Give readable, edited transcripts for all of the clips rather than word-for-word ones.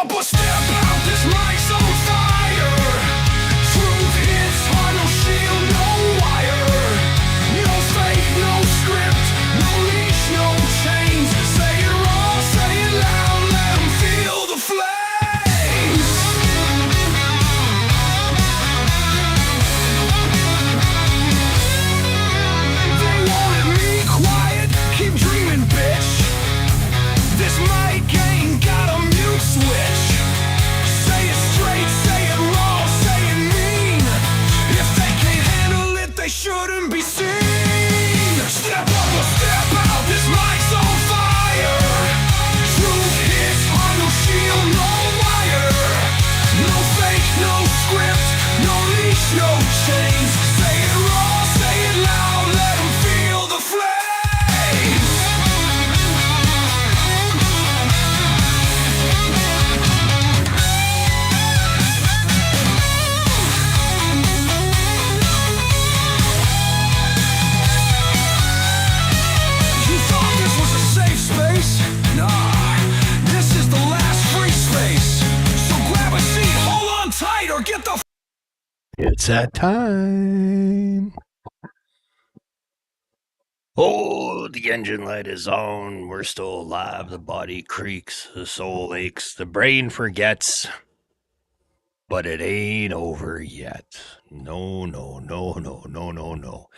up a step out, this mic's on fire. Truth hits hard, no shield, no wire. No fake, no script, no leash, no chains. Say it raw, say it loud, let 'em feel the flames. They wanted me quiet, keep dreaming, bitch. This mic ain't got a mute switch. Say it straight, say it raw, say it mean. If they can't handle it, they shouldn't be seen. Step up or step out, this mic's on fire. Truth hits hard, no shield, no wire. No fake, no script, no leash, no chains. Say it raw, say it loud, let 'em feel the flames. You thought this was a safe space? Nah, this is the last free space. So grab a seat, hold on tight, or get the It's that time. Oh, the engine light is on. We're still alive. The body creaks. The soul aches. The brain forgets. But it ain't over yet. No, no, no, no, no, no, no.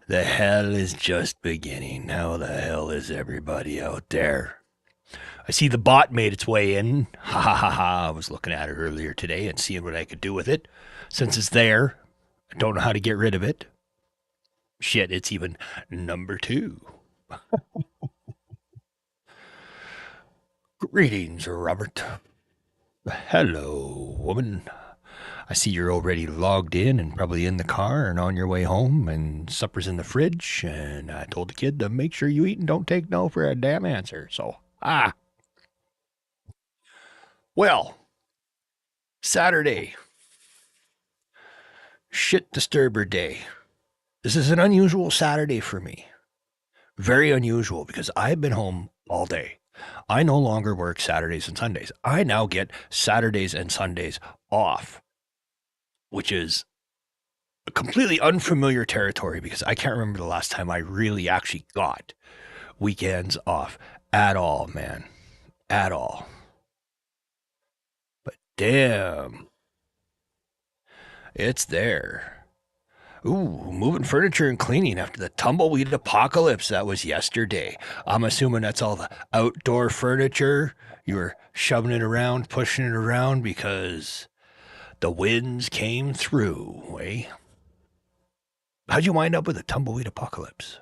The hell is just beginning. How the hell is everybody out there? I see the bot made its way in. Ha ha ha ha. I was looking at it earlier today and seeing what I could do with it. Since it's there, I don't know how to get rid of it. Shit, it's even number 2. Greetings, Robert. Hello, woman. I see you're already logged in and probably in the car and on your way home, and supper's in the fridge, and I told the kid to make sure you eat and don't take no for a damn answer. So, Well, Saturday. Shit disturber day. This is an unusual Saturday for me. Very unusual because I've been home all day. I no longer work Saturdays and Sundays. I now get Saturdays and Sundays off, which is a completely unfamiliar territory because I can't remember the last time I really actually got weekends off at all, man. At all. But damn, it's there. Ooh, moving furniture and cleaning after the tumbleweed apocalypse that was yesterday. I'm assuming that's all the outdoor furniture. You were shoving it around, pushing it around because the winds came through, eh? How'd you wind up with a tumbleweed apocalypse?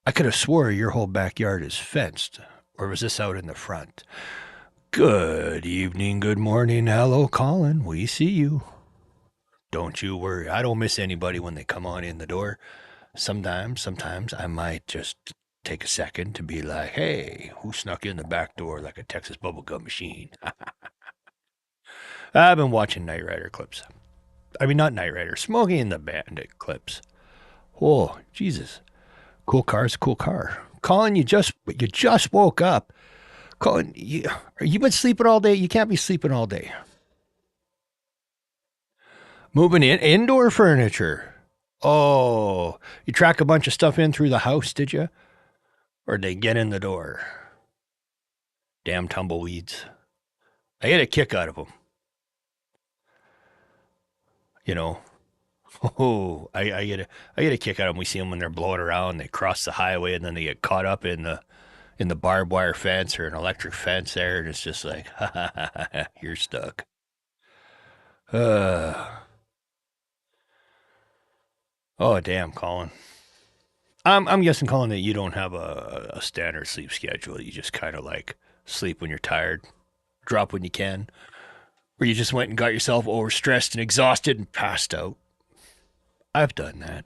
I could have swore your whole backyard is fenced, or was this out in the front? Good evening, good morning, hello, Colin. We see you. Don't you worry. I don't miss anybody when they come on in the door. Sometimes I might just take a second to be like, hey, who snuck in the back door like a Texas bubblegum machine? I've been watching Knight Rider clips. I mean, not Knight Rider, Smokey and the Bandit clips. Oh, Jesus. Cool car's a cool car. Colin, you just woke up. Colin, you been sleeping all day? You can't be sleeping all day. Moving in indoor furniture. Oh, you track a bunch of stuff in through the house, did you? Or did they get in the door? Damn tumbleweeds. I get a kick out of them. You know. Oh, I get a kick out of them. We see them when they're blowing around. They cross the highway and then they get caught up in the barbed wire fence or an electric fence there, and it's just like, ha ha ha ha, you're stuck. Oh, damn, Colin. I'm guessing, Colin, that you don't have a standard sleep schedule. You just kind of like sleep when you're tired, drop when you can, or you just went and got yourself overstressed and exhausted and passed out. I've done that.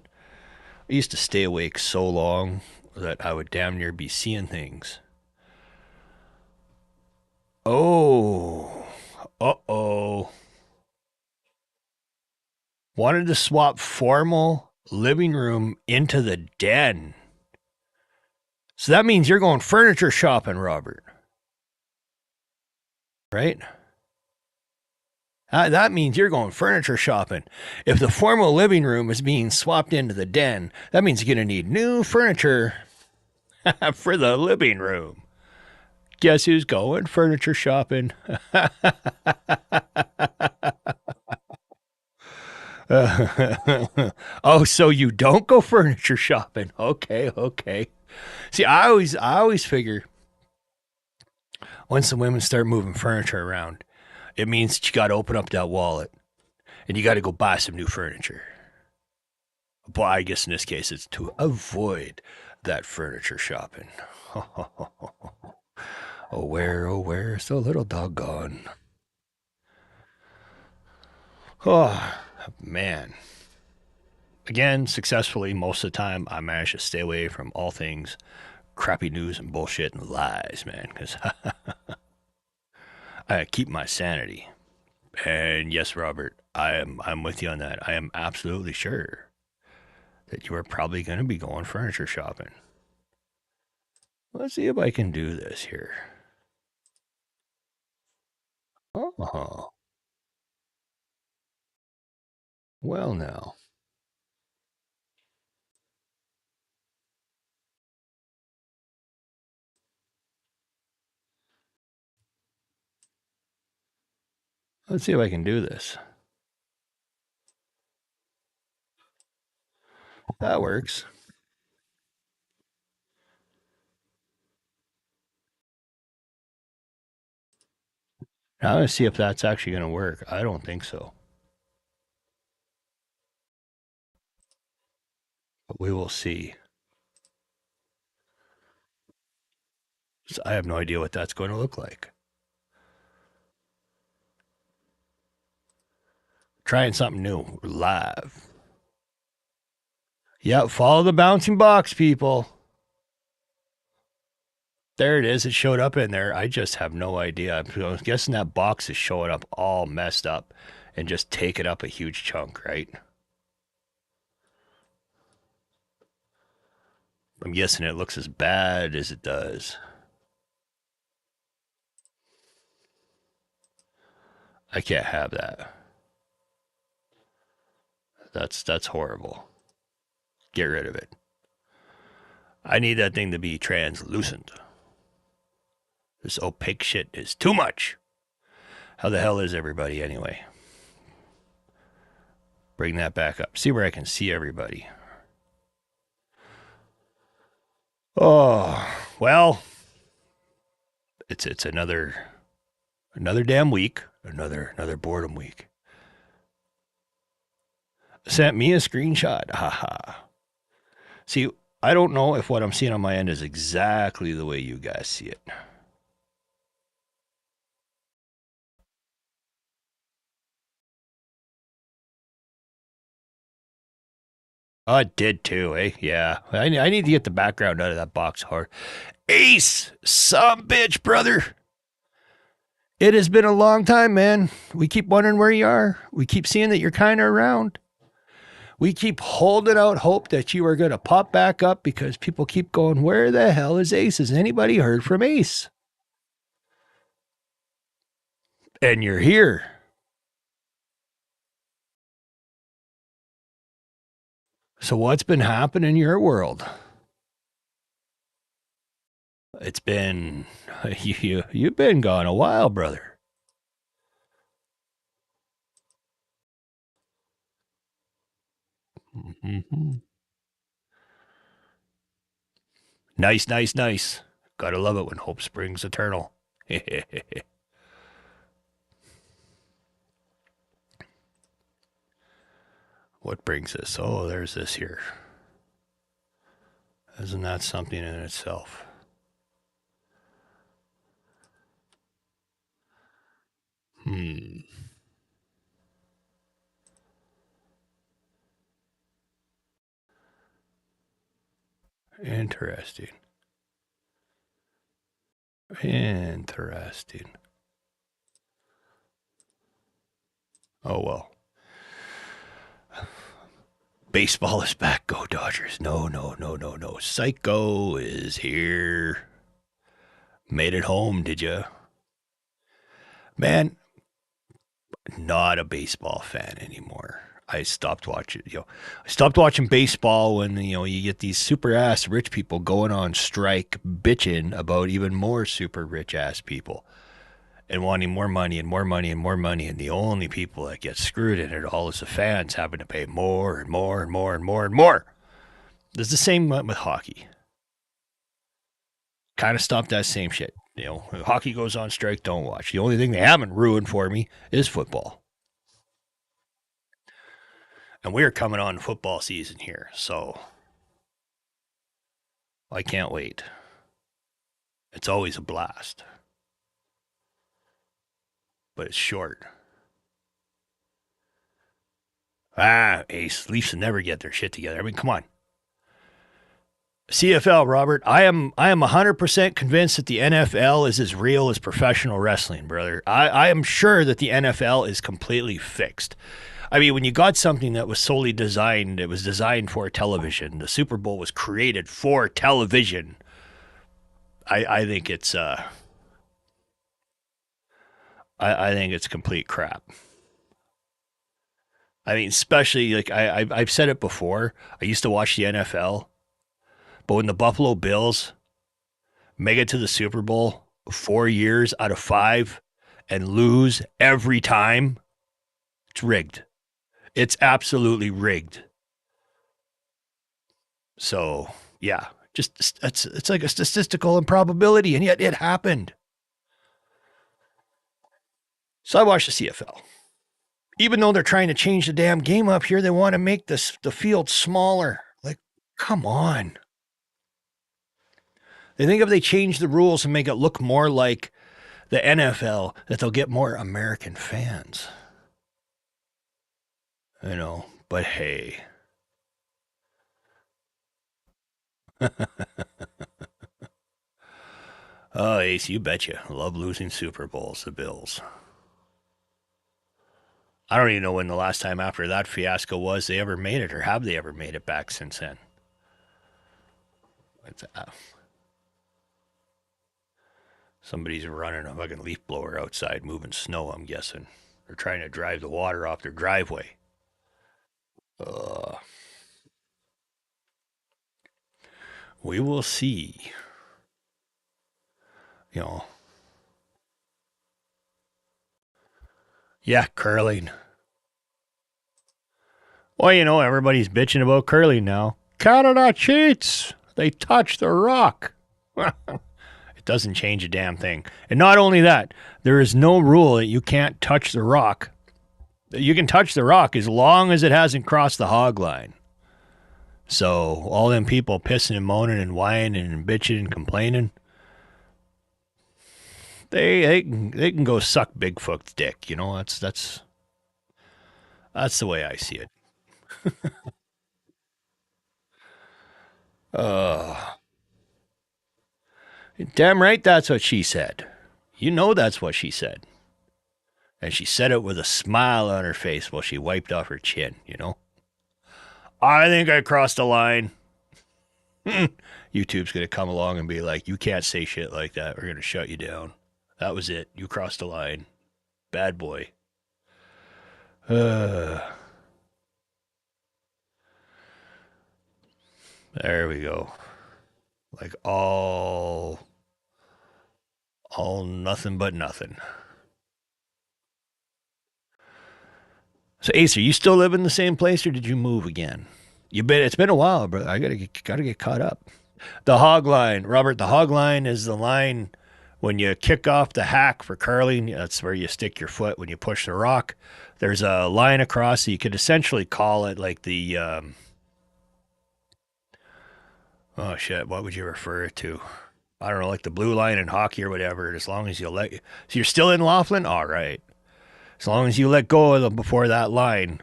I used to stay awake so long that I would damn near be seeing things. Oh, uh-oh. Wanted to swap formal living room into the den. So that means you're going furniture shopping, Robert. right? That means you're going furniture shopping. If the formal living room is being swapped into the den, that means you're going to need new furniture for the living room. Guess who's going furniture shopping? Oh, so you don't go furniture shopping? Okay, okay. See, I always figure once the women start moving furniture around, it means you got to open up that wallet and you got to go buy some new furniture. But I guess in this case, it's to avoid that furniture shopping. Oh, where's the little doggone? Oh, man. Again, successfully, most of the time, I manage to stay away from all things crappy news and bullshit and lies, man, because I keep my sanity. And yes, Robert, I'm with you on that. I am absolutely sure that you are probably going to be going furniture shopping. Let's see if I can do this here. Oh, well now. Let's see if I can do this. That works. Now I'm going to see if that's actually going to work. I don't think so. But we will see. So I have no idea what that's going to look like. Trying something new live. Yep, follow the bouncing box, people. There it is. It showed up in there. I just have no idea. I'm guessing that box is showing up all messed up and just taking up a huge chunk, right? I'm guessing it looks as bad as it does. I can't have that. That's horrible. Get rid of it. I need that thing to be translucent. This opaque shit is too much. How the hell is everybody anyway? Bring that back up. See where I can see everybody. Oh, well, it's another damn week, another boredom week. Sent me a screenshot. Haha. See, I don't know if what I'm seeing on my end is exactly the way you guys see it. Oh, it did too, eh? Yeah. I need to get the background out of that box hard. Ace, some bitch, brother. It has been a long time, man. We keep wondering where you are. We keep seeing that you're kind of around. We keep holding out hope that you are going to pop back up because people keep going, where the hell is Ace? Has anybody heard from Ace? And you're here. So what's been happening in your world? It's been you've been gone a while, brother. Mm-hmm. Nice, nice, nice. Gotta love it when hope springs eternal. What brings this? Oh, there's this here. Isn't that something in itself? Hmm. Interesting. Interesting. Oh well. Baseball is back. Go Dodgers. No, no, no, no, no. Psycho is here. Made it home, did ya? Man, not a baseball fan anymore. I stopped watching, I stopped watching baseball when, you get these super ass rich people going on strike bitching about even more super rich ass people and wanting more money and more money and more money. And the only people that get screwed in it all is the fans having to pay more and more and more and more and more. There's the same with hockey. Kind of stopped that same shit. Hockey goes on strike, don't watch. The only thing they haven't ruined for me is football. And we're coming on football season here, so I can't wait. It's always a blast, but it's short. Ace, Leafs will never get their shit together. I mean, come on. CFL, Robert, I am 100% convinced that the NFL is as real as professional wrestling, brother. I am sure that the NFL is completely fixed. I mean, when you got something that was solely designed, it was designed for television. The Super Bowl was created for television. I think it's I think it's complete crap. I mean, especially like I've said it before. I used to watch the NFL, but when the Buffalo Bills make it to the Super Bowl 4 years out of five and lose every time, it's rigged. It's absolutely rigged. So yeah, just it's like a statistical improbability, and yet it happened. So I watched the CFL. Even though they're trying to change the damn game up here, they want to make the field smaller. Like, come on. They think if they change the rules and make it look more like the NFL, that they'll get more American fans. But hey. Oh, Ace, you betcha. Love losing Super Bowls, the Bills. I don't even know when the last time after that fiasco was they ever made it, or have they ever made it back since then. It's, somebody's running a fucking leaf blower outside moving snow, I'm guessing. They're trying to drive the water off their driveway. Uh, we will see. You know, yeah, curling. Well, everybody's bitching about curling now. Canada cheats. They touch the rock. It doesn't change a damn thing. And not only that, there is no rule that you can't touch the rock. You can touch the rock as long as it hasn't crossed the hog line. So all them people pissing and moaning and whining and bitching and complaining, they can go suck Bigfoot's dick. That's the way I see it. Uh, damn right, that's what she said. That's what she said. And she said it with a smile on her face while she wiped off her chin. I think I crossed a line. YouTube's going to come along and be like, you can't say shit like that. We're going to shut you down. That was it. You crossed a line. Bad boy. There we go. Like all nothing but nothing. So Ace, are you still living in the same place, or did you move again? It's been a while, brother. I gotta get caught up. The hog line, Robert. The hog line is the line when you kick off the hack for curling. That's where you stick your foot when you push the rock. There's a line across. So you could essentially call it like the oh shit. What would you refer it to? I don't know, like the blue line in hockey or whatever. As long as you let, so you're still in Laughlin. All right. As long as you let go of them before that line,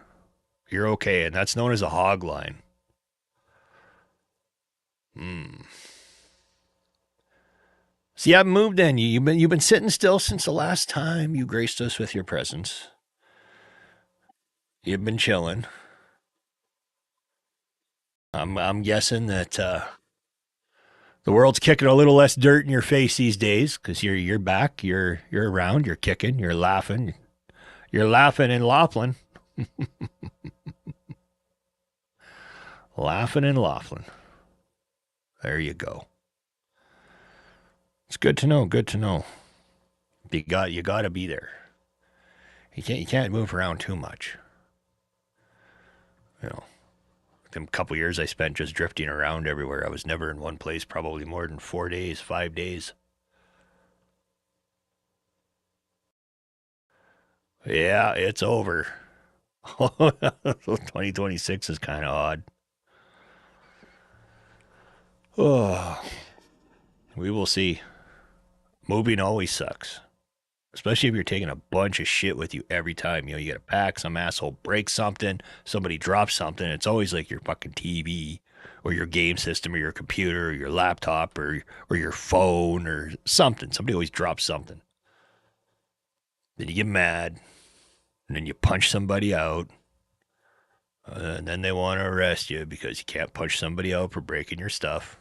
you're okay, and that's known as a hog line. Hmm. So you haven't moved in. You've been sitting still since the last time you graced us with your presence. You've been chilling. I'm guessing that The world's kicking a little less dirt in your face these days because you're back, you're around, you're kicking, you're laughing in Laughlin, laughing in Laughlin. There you go. It's good to know. Good to know. You got to be there. You can't move around too much. You know, the couple years I spent just drifting around everywhere. I was never in one place probably more than 4 days, 5 days. Yeah, it's over. 2026 is kind of odd. Oh, we will see. Moving always sucks, especially if you're taking a bunch of shit with you every time. You got to pack, some asshole breaks something, somebody drops something. It's always like your fucking TV or your game system or your computer or your laptop or your phone or something. Somebody always drops something. Then you get mad, and then you punch somebody out, and then they want to arrest you because you can't punch somebody out for breaking your stuff.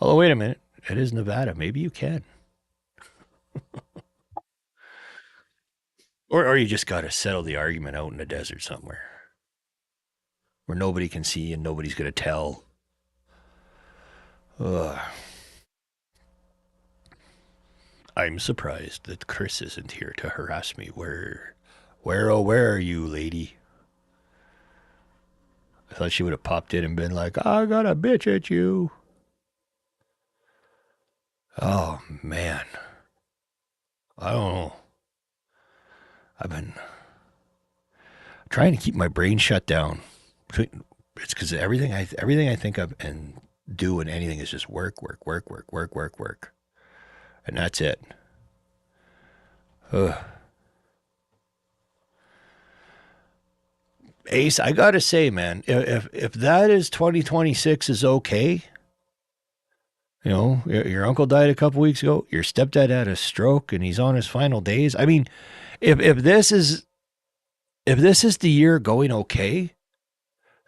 Oh, wait a minute. It is Nevada. Maybe you can. Or you just got to settle the argument out in the desert somewhere where nobody can see and nobody's going to tell. Ugh. I'm surprised that Chris isn't here to harass me. Oh, where are you, lady? I thought she would have popped in and been like, I got a bitch at you. Oh, man. I don't know. I've been trying to keep my brain shut down. It's because everything I think of and do and anything is just work, work, work, work, work, work, work. And that's it. Ugh. Ace, I gotta say, man, if that is 2026 is okay, your uncle died a couple weeks ago. Your stepdad had a stroke, and he's on his final days. I mean, if this is the year going okay,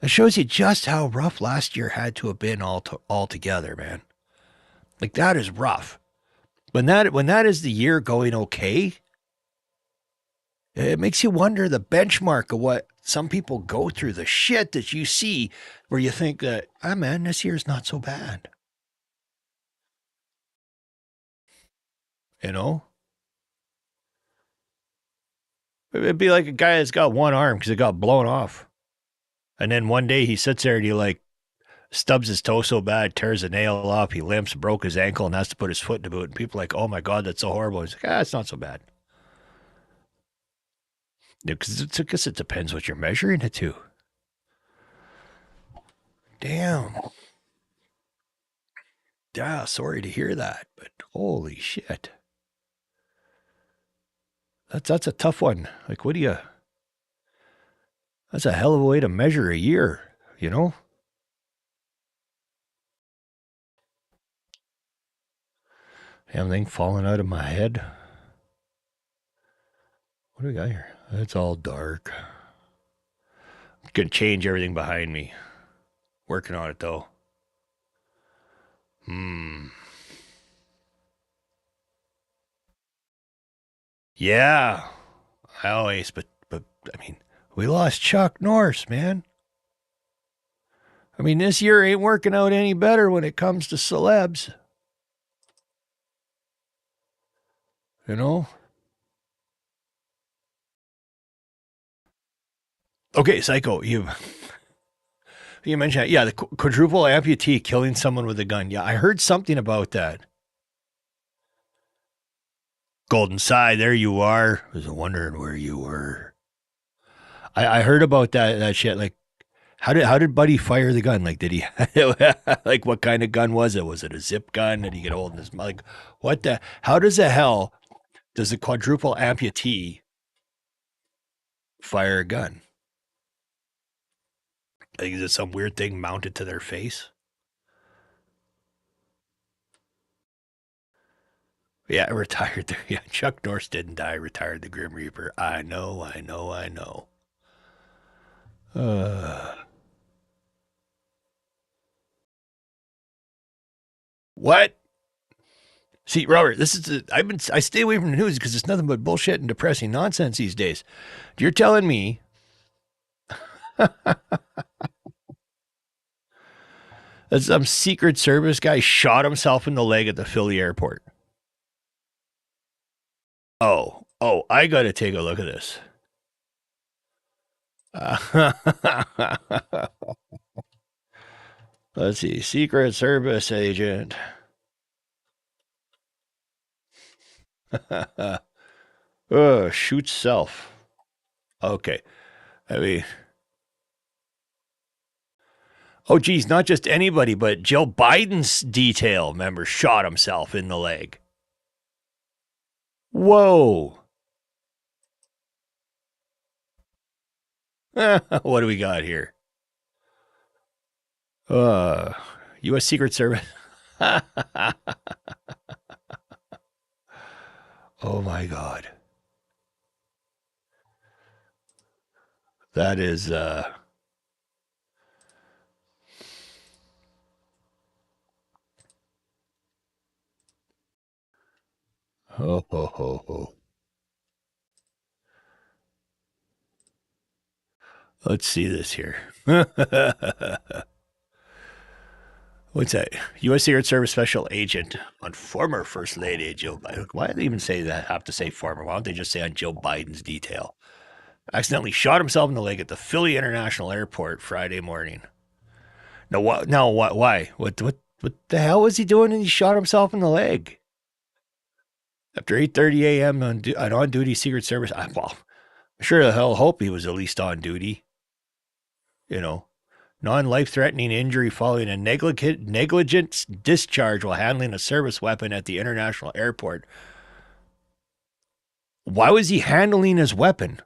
it shows you just how rough last year had to have been all together, man. Like that is rough. When that is the year going okay, it makes you wonder the benchmark of what some people go through, the shit that you see where you think that, man, this year's not so bad. You know? It'd be like a guy that's got one arm because it got blown off. And then one day he sits there and he like stubs his toe so bad, tears a nail off, he limps, broke his ankle, and has to put his foot in the boot. And people are like, oh my God, that's so horrible. He's like, it's not so bad. Because I guess it depends what you're measuring it to. Damn. Yeah, sorry to hear that, but holy shit. That's a tough one. Like, what do you? That's a hell of a way to measure a year, you know? Everything falling out of my head. What do we got here? It's all dark. Gonna change everything behind me. Working on it though. Yeah. I always, but I mean, we lost Chuck Norris, man. I mean, this year ain't working out any better when it comes to celebs. You know? Okay, Psycho, you mentioned that. Yeah, the quadruple amputee killing someone with a gun. Yeah, I heard something about that. Golden Side, there you are. I was wondering where you were. I heard about that shit. Like, how did Buddy fire the gun? Like, did he like what kind of gun was it? Was it a zip gun? Did he get hold in his like what the? How does the hell does a quadruple amputee fire a gun? Like, is it some weird thing mounted to their face? Yeah, retired. Yeah, Chuck Norris didn't die. Retired the Grim Reaper. I know. I know. I know. Uh, What? See, Robert, I stay away from the news because it's nothing but bullshit and depressing nonsense these days. You're telling me that some Secret Service guy shot himself in the leg at the Philly airport. Oh, I got to take a look at this. Let's see, Secret Service agent. Shoots self. Okay. I mean, oh, geez, not just anybody, but Joe Biden's detail member shot himself in the leg. Whoa. What do we got here? Uh, U.S. Secret Service. Oh my God. That is ho ho ho ho. Let's see this here. What's that? U.S. Secret Service Special Agent on former First Lady Joe Biden. Why do they even say that? Have to say former? Why don't they just say on Joe Biden's detail? Accidentally shot himself in the leg at the Philly International Airport Friday morning. No, what? No, what? Why? What the hell was he doing? And he shot himself in the leg after 8:30 a.m. on duty Secret Service. Well, I sure the hell hope he was at least on duty. You know, non-life-threatening injury following a negligent discharge while handling a service weapon at the international airport. Why was he handling his weapon?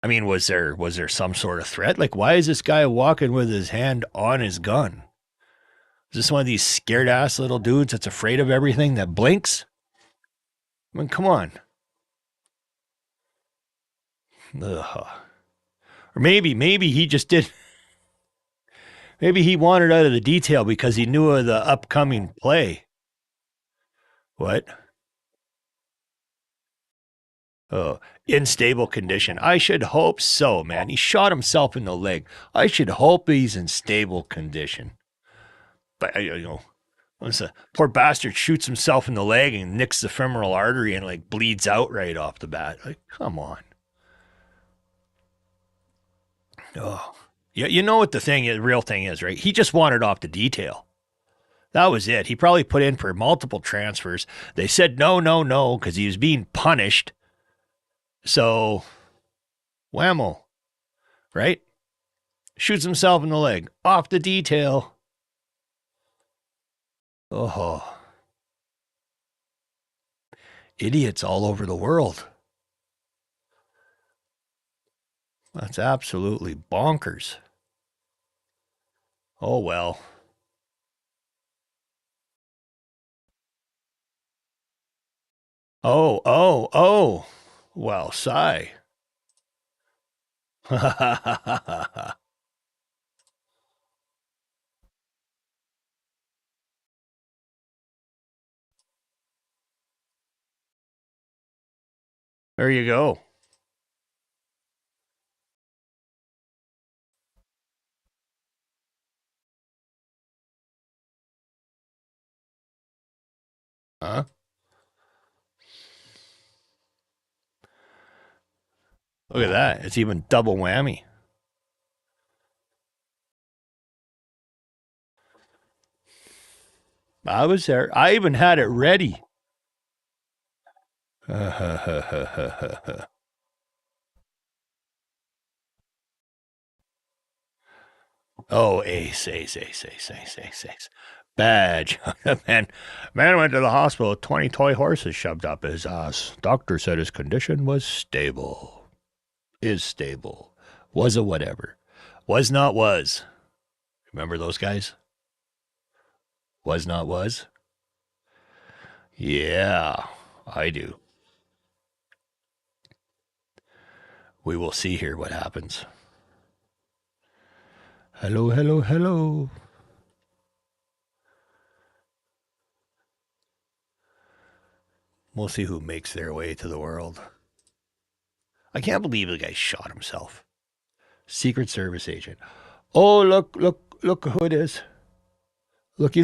I mean, was there some sort of threat? Like, why is this guy walking with his hand on his gun? Is this one of these scared ass little dudes that's afraid of everything that blinks? I mean, come on. Ugh. Or maybe he just did. Maybe he wanted out of the detail because he knew of the upcoming play. What? Oh, in stable condition. I should hope so, man. He shot himself in the leg. I should hope he's in stable condition. But once a poor bastard shoots himself in the leg and nicks the femoral artery and like bleeds out right off the bat. Like, come on. Oh, yeah. You know what the real thing is, right? He just wanted off the detail. That was it. He probably put in for multiple transfers. They said no, no, no, because he was being punished. So, whammo, right? Shoots himself in the leg. Off the detail. Oh, idiots all over the world. That's absolutely bonkers. Oh, well. Oh. Well, sigh. There you go. Huh? Look at that. It's even double whammy. I was there. I even had it ready. Oh, ace. Badge. Man went to the hospital with 20 toy horses shoved up his ass. Doctor said his condition was stable. Is stable. Was a whatever. Was not was. Remember those guys? Was not was? Yeah, I do. We will see here what happens. Hello. We'll see who makes their way to the world. I can't believe the guy shot himself. Secret Service agent. Oh, look who it is. Looky.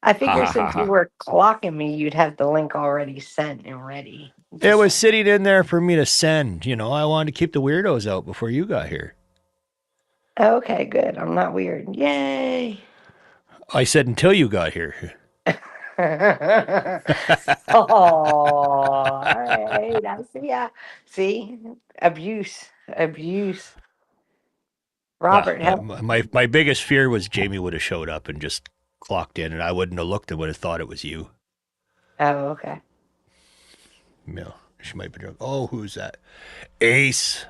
I Ha figure ha ha since you ha. were clocking me, you'd have the link already sent and ready. It was sitting in there for me to send. I wanted to keep the weirdos out before you got here. Okay, good. I'm not weird. Yay. I said until you got here. Oh, all right. I see. Yeah. See, abuse. Well, Robert, help. my biggest fear was Jamie would have showed up and just clocked in, and I wouldn't have looked and would have thought it was you. Oh, okay. She might be drunk. Oh, who's that? Ace.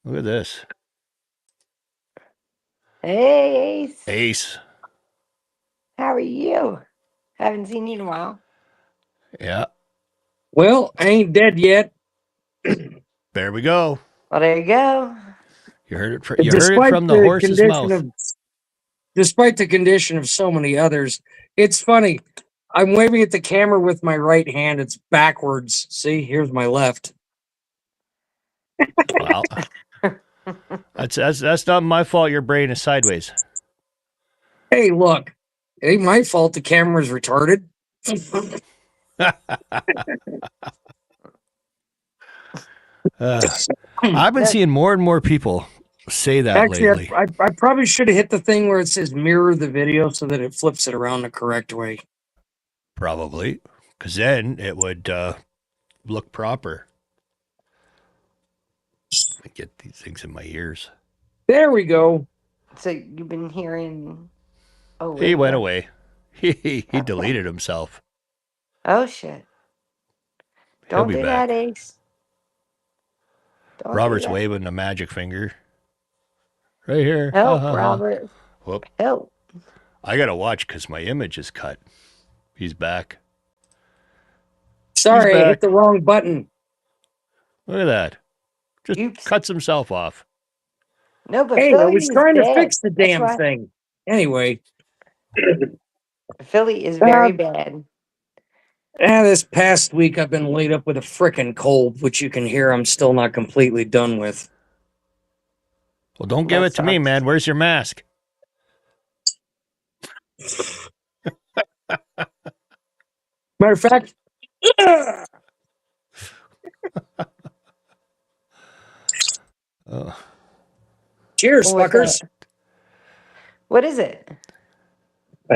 Look at this. Hey, Ace. Ace. How are you? Haven't seen you in a while. Yeah. Well, I ain't dead yet. There we go. Well, there you go. You heard it. You heard it Despite from the the horse's condition mouth. despite the condition of so many others, it's funny. I'm waving at the camera with my right hand. It's backwards. See, here's my left. Well, that's not my fault. Your brain is sideways. Hey, look, it ain't my fault the camera's retarded. I've been seeing more and more people say that Actually, lately. I probably should have hit the thing where it says mirror the video so that it flips it around the correct way. Probably, because then it would look proper. I get these things in my ears. There we go. So you've been hearing. Oh, He wait, went what? away. He deleted himself. Oh shit! He'll Don't be do back. that, Ace. Don't do Robert's that. waving the magic finger. Right here. Help, Robert. Whoop. Help. I gotta watch because my image is cut. He's back. Sorry, I back. hit the wrong button. Look at that. Just Oops. cuts himself off. No, but Hey, I Philly was is trying to bad. fix the That's damn why- thing. Anyway, Philly is very bad. this past week I've been laid up with a frickin' cold, which you can hear I'm still not completely done with. Well, don't give That it to me, sucks. man. Where's your mask? Matter of fact, Oh, cheers, What's fuckers. that? What is it?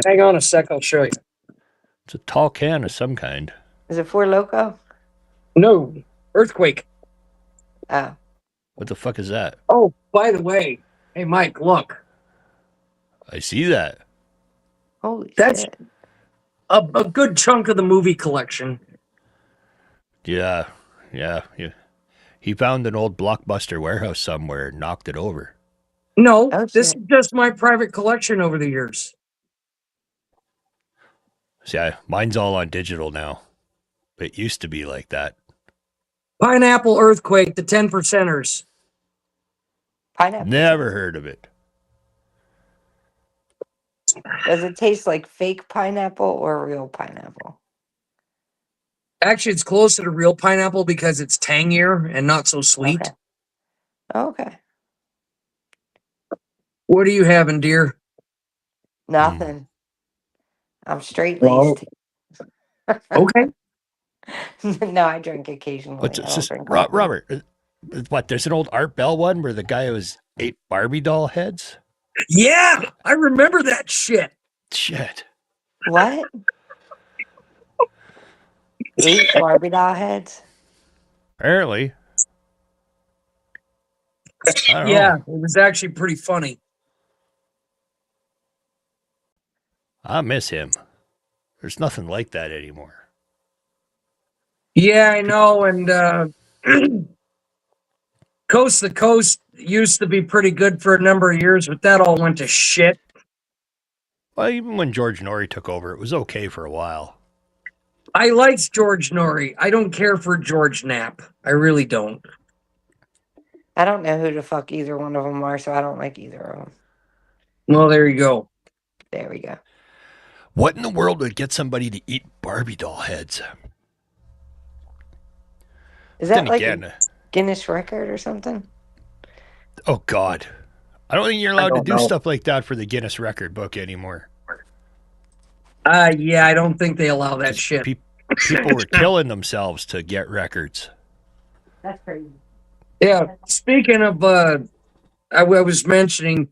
Hang on a sec, I'll show you. it's a tall can of some kind. Is it Four Loco? No, earthquake. Oh, What the fuck is that? Oh, by the way, hey Mike, look, I see that. holy That's- shit! a good chunk of the movie collection. Yeah. He found an old Blockbuster warehouse somewhere and knocked it over. No, Oh, this shit. is just my private collection over the years. See, mine's all on digital now. It used to be like that. Pineapple Earthquake, the 10%ers. Pineapple. Never heard of it. Does it taste like fake pineapple or real pineapple? Actually, it's closer to real pineapple because it's tangier and not so sweet. Okay. What are you having, dear? Nothing. I'm straight Well, laced. okay. No, I drink occasionally. What's I it's don't just drink often. Robert? What? There's an old Art Bell one where the guy was ate Barbie doll heads. Yeah, I remember that shit. Shit. What? 8 Barbie doll heads? Apparently. I don't Yeah, know. it was actually pretty funny. I miss him. There's nothing like that anymore. Yeah, I know. And Coast to Coast used to be pretty good for a number of years, but that all went to shit. Well, even when George Norrie took over, it was okay for a while. I liked George Norrie. I don't care for George Knapp. I really don't. I don't know who the fuck either one of them are, so I don't like either of them. Well, there you go. There we go. What in the world would get somebody to eat Barbie doll heads? Is that Then like again, a Guinness record or something? oh God, I don't think you're I allowed to don't do know. stuff like that for the Guinness record book anymore. Yeah, I don't think they allow that Because shit. people were killing themselves to get records. That's crazy. Yeah. Speaking of, I was mentioning,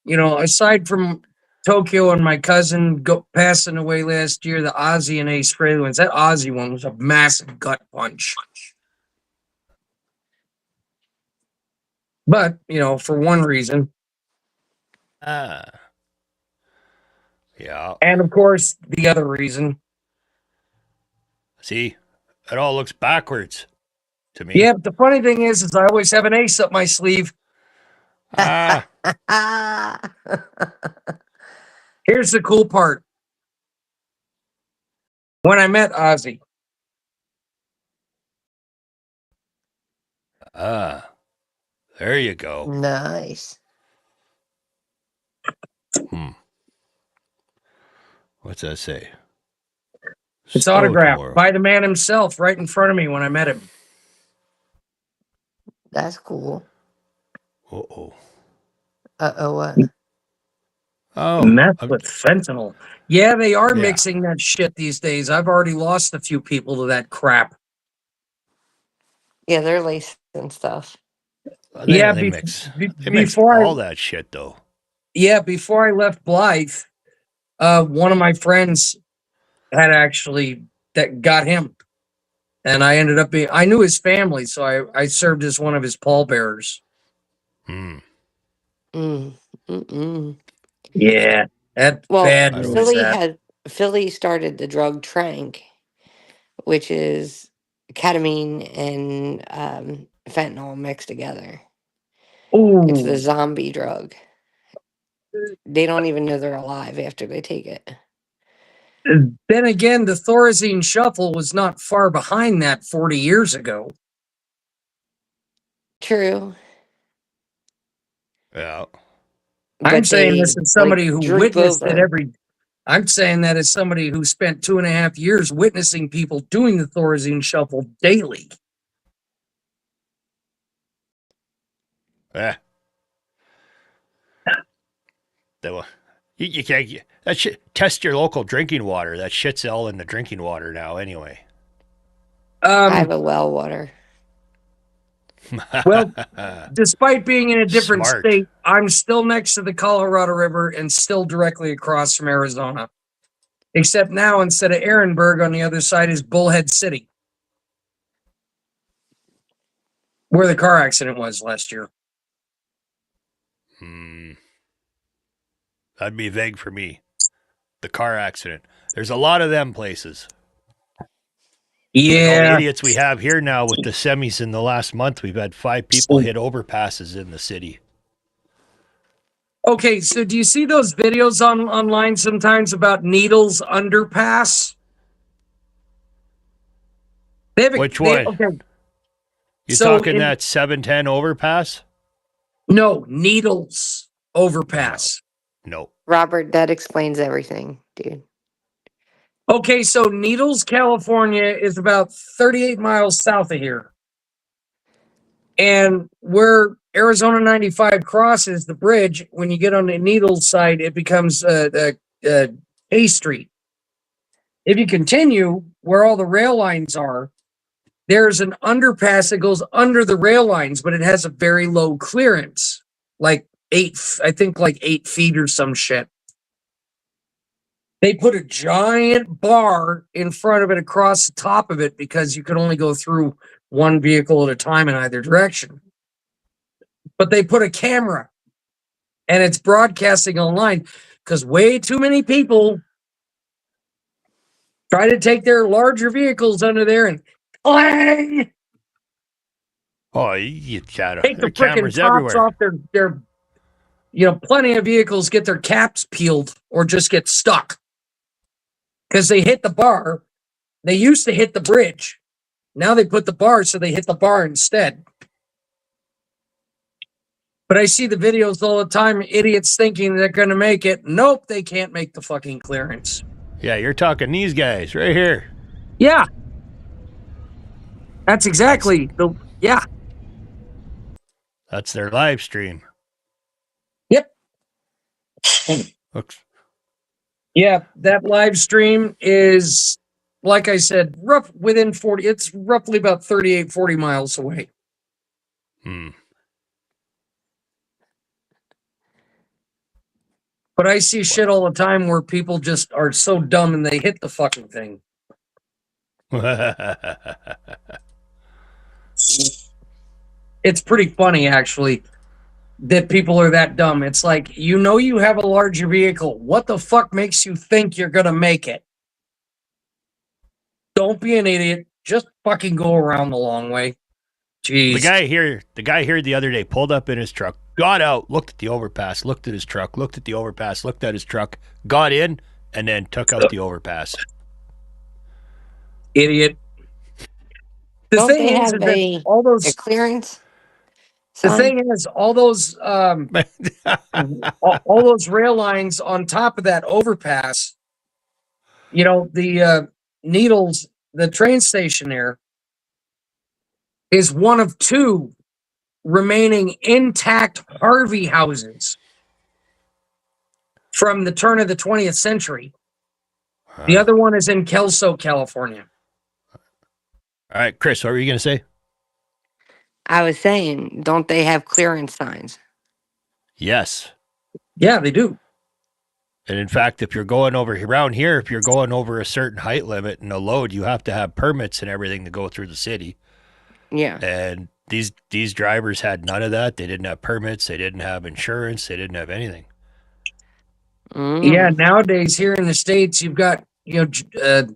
aside from Tokyo and my cousin passing away last year, the Ozzy and Ace Frehley ones, that Ozzy one was a massive gut punch. But, for one reason. Ah, yeah. And of course, the other reason. See, it all looks backwards to me. Yeah, but the funny thing is I always have an ace up my sleeve. Ah, Ah. Here's the cool part. When I met Ozzy, there you go. Nice. What's that say? it's Snow autographed tomorrow. by the man himself right in front of me when I met him. That's cool. Uh-oh. Uh-oh, what? Oh, Meth with fentanyl. Yeah, they are Yeah. mixing that shit these days. I've already lost a few people to that crap. Yeah, they're laced and stuff. Yeah, they mix. They mix before all that shit though. before I left Blythe, one of my friends had actually that got him, and I ended up I knew his family, so I served as one of his pallbearers. Hmm. Yeah, that's Well, bad I news. was- Philly started the drug Trank, which is ketamine and fentanyl mixed together. It's the Ooh, zombie drug. They don't even know they're alive after they take it. then again, the Thorazine shuffle was not far behind that 40 years ago. True. Yeah. I'm But saying they this as somebody who droop witnessed it over. I'm saying that as somebody who spent 2.5 years witnessing people doing the Thorazine shuffle daily. Eh. That wa- you can't get that shit. Test your local drinking water. That shit's all in the drinking water now, anyway. I have a well water. Well, despite being in a different Smart. state, I'm still next to the Colorado River and still directly across from Arizona. Except now, instead of Ehrenberg, on the other side is Bullhead City, where the car accident was last year. That'd be vague for me. The car accident. There's a lot of them places. Like all the Yeah. idiots we have here now with the semis in the last month, we've had 5 people hit overpasses in the city. Okay, so do you see those videos online sometimes about Needles Underpass? Which one? Okay. You So talking that 710 overpass? No, Needles Overpass. No. Robert, that explains everything, dude. Okay, so Needles, California is about 38 miles south of here. And where Arizona 95 crosses the bridge, when you get on the Needles side, it becomes A Street. If you continue where all the rail lines are, there's an underpass that goes under the rail lines, but it has a very low clearance, like 8 feet or some shit. They put a giant bar in front of it across the top of it because you could only go through one vehicle at a time in either direction. But they put a camera and it's broadcasting online because way too many people try to take their larger vehicles under there and clang, Oh, you gotta. take There the are freaking cameras tops everywhere. off their plenty of vehicles get their caps peeled or just get stuck because they hit the bar. They used to hit the bridge. Now they put the bar so they hit the bar instead. But I see the videos all the time, idiots thinking they're going to make it. Nope, they can't make the fucking clearance. Yeah, you're talking these guys right here. Yeah. That's exactly yeah. That's their live stream. Yep. Looks. Yeah, that live stream is, like I said, within 40, it's roughly about 38, 40 miles away. But I see shit all the time where people just are so dumb and they hit the fucking thing. It's pretty funny, actually, that people are that dumb. It's like, you know, you have a larger vehicle. What the fuck makes you think you're going to make it? Don't be an idiot. Just fucking go around the long way. Jeez. The guy here the other day pulled up in his truck, got out, looked at the overpass, looked at his truck, looked at the overpass, looked at his truck, got in, and then took out the overpass. Idiot. The Don't thing they is have that all those a clearance? the sign? thing is all those all those rail lines on top of that overpass, you know, the Needles, the train station there is one of two remaining intact Harvey houses from the turn of the 20th century. The other one is in Kelso, California. All right, Chris, what were you going to say? I was saying, don't they have clearance signs? Yes. Yeah, they do. And in fact, if you're going over around here, if you're going over a certain height limit and a load, you have to have permits and everything to go through the city. Yeah. And these drivers had none of that. They didn't have permits. They didn't have insurance. They didn't have anything. Yeah, nowadays here in the States, you've got, you know,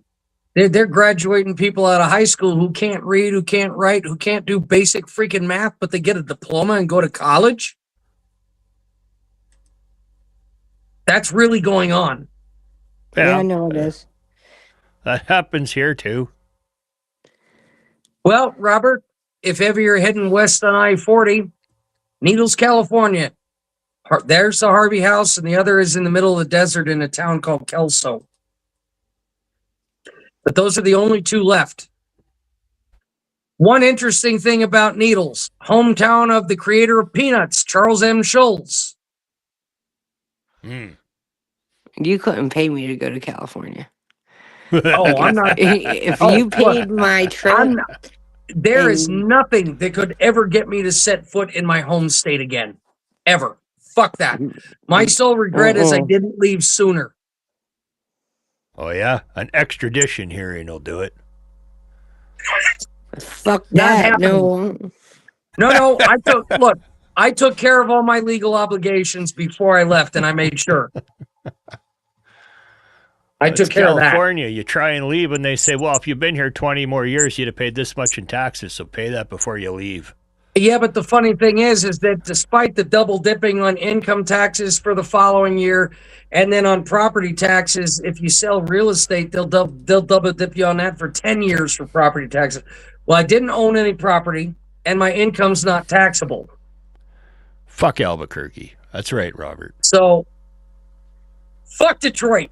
they're graduating people out of high school who can't read, who can't write, who can't do basic freaking math, but they get a diploma and go to college. That's really going on. Yeah, I know it is. That happens here too. Well, Robert, if ever you're heading west on I-40, Needles, California, there's the Harvey house, and the other is in the middle of the desert in a town called Kelso. But those are the only two left. One interesting thing about Needles, hometown of the creator of Peanuts, Charles M. Schulz. You couldn't pay me to go to California. Oh, I'm not. If you paid my trip, there is nothing that could ever get me to set foot in my home state again. Ever. Fuck that. My sole regret is I didn't leave sooner. Oh, yeah? An extradition hearing will do it. Fuck that. No. No. I took care of all my legal obligations before I left, and I made sure. I took care of that. California, you try and leave, and they say, well, if you've been here 20 more years, you'd have paid this much in taxes, so pay that before you leave. Yeah, but the funny thing is that despite the double dipping on income taxes for the following year, and then on property taxes, if you sell real estate, they'll double dip you on that for 10 years for property taxes. Well, I didn't own any property, and my income's not taxable. Fuck Albuquerque. That's right, Robert. So, fuck Detroit.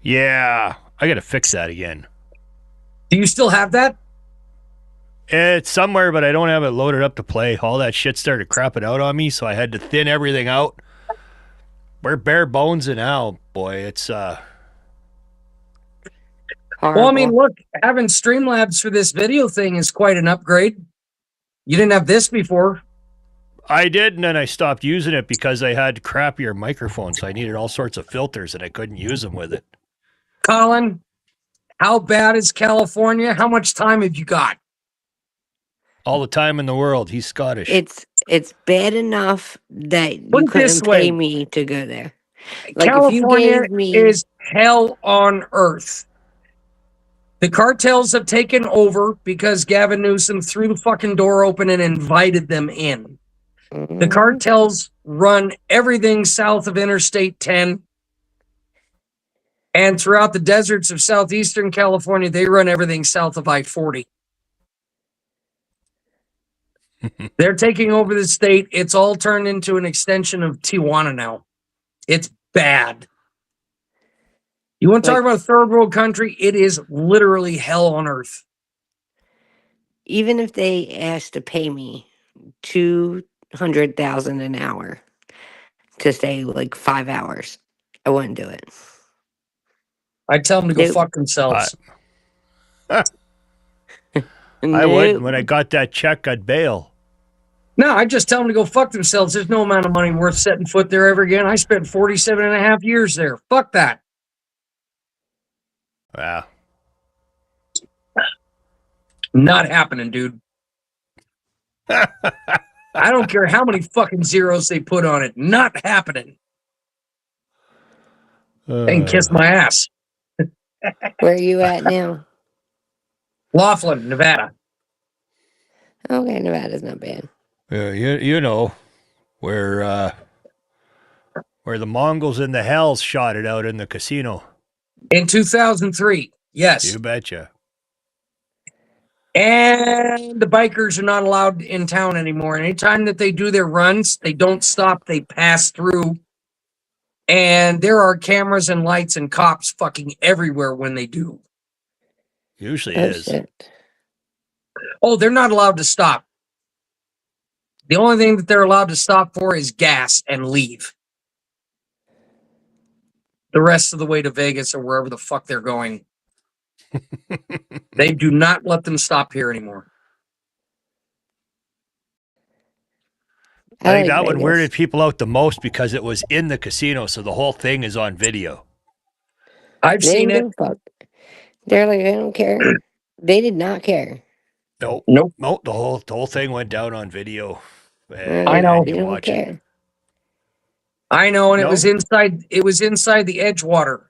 Yeah, I got to fix that again. Do you still have that? It's somewhere, but I don't have it loaded up to play. All that shit started crapping out on me, so I had to thin everything out. We're bare bones now, boy. It's Well, I mean, look, having Streamlabs for this video thing is quite an upgrade. You didn't have this before. I did, and then I stopped using it because I had crappier microphones, so I needed all sorts of filters, and I couldn't use them with it. Colin, how bad is California? How much time have you got? All the time in the world. He's Scottish. It's bad enough that you Put it this couldn't way. pay me to go there. Like California if you gave me is hell on earth. The cartels have taken over because Gavin Newsom threw the fucking door open and invited them in. The cartels run everything south of Interstate 10. And throughout the deserts of southeastern California, they run everything south of I-40. They're taking over the state. It's all turned into an extension of Tijuana now. It's bad. You want to Like- talk about a third world country? It is literally hell on earth. Even if they asked to pay me 200,000 an hour to stay like 5 hours, I wouldn't do it. I'd tell them to go Nope. fuck themselves. I Nope. would. When I got that check, I'd bail. No, I just tell them to go fuck themselves. There's no amount of money worth setting foot there ever again. I spent 47 and a half years there. Fuck that. Yeah. Not happening, dude. I don't care how many fucking zeros they put on it. Not happening. They can kiss my ass. Where are you at now? Laughlin, Nevada. Okay, Nevada's not bad. You know where the Mongols in the Hells shot it out in the casino. In 2003. Yes. You betcha. And the bikers are not allowed in town anymore. Anytime that they do their runs, they don't stop, they pass through. And there are cameras and lights and cops fucking everywhere when they do. Usually Oh, is. shit. Oh, they're not allowed to stop. The only thing that they're allowed to stop for is gas and leave. The rest of the way to Vegas or wherever the fuck they're going. They do not let them stop here anymore. I think like that one Vegas. weirded people out the most because it was in the casino, so the whole thing is on video. I've They seen didn't it. give a fuck. They're like, I don't care. They did not care. Nope. Nope. Nope. The whole thing went down on video. And I know. They You don't watch it. care. I know, and No. it was inside the Edgewater.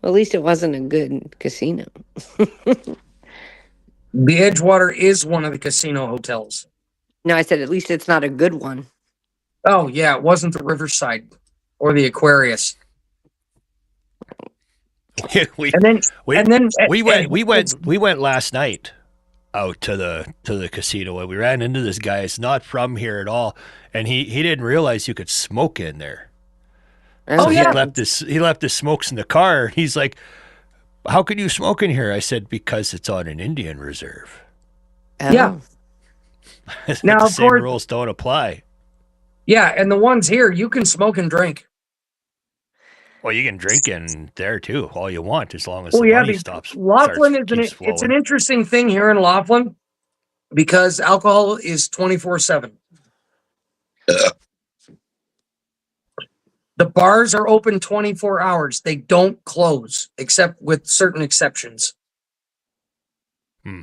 Well, at least it wasn't a good casino. The Edgewater is one of the casino hotels. No, I said at least it's not a good one. Oh, yeah, it wasn't the Riverside or the Aquarius. we, And then we, and then we went last night out to the casino and we ran into this guy. It's not from here at all, and he didn't realize you could smoke in there. Oh, So yeah. he left his smokes in the car. He's like, "How can you smoke in here?" I said, "Because it's on an Indian reserve." Oh. Yeah. Now, the of same course- rules don't apply. Yeah, and the ones here, you can smoke and drink. Well, you can drink in there too, all you want, as long as Well, the yeah, money because stops. Laughlin keeps it's an flowing. interesting thing here in Laughlin because alcohol is 24/7. The bars are open 24 hours. They don't close, except with certain exceptions. Hmm.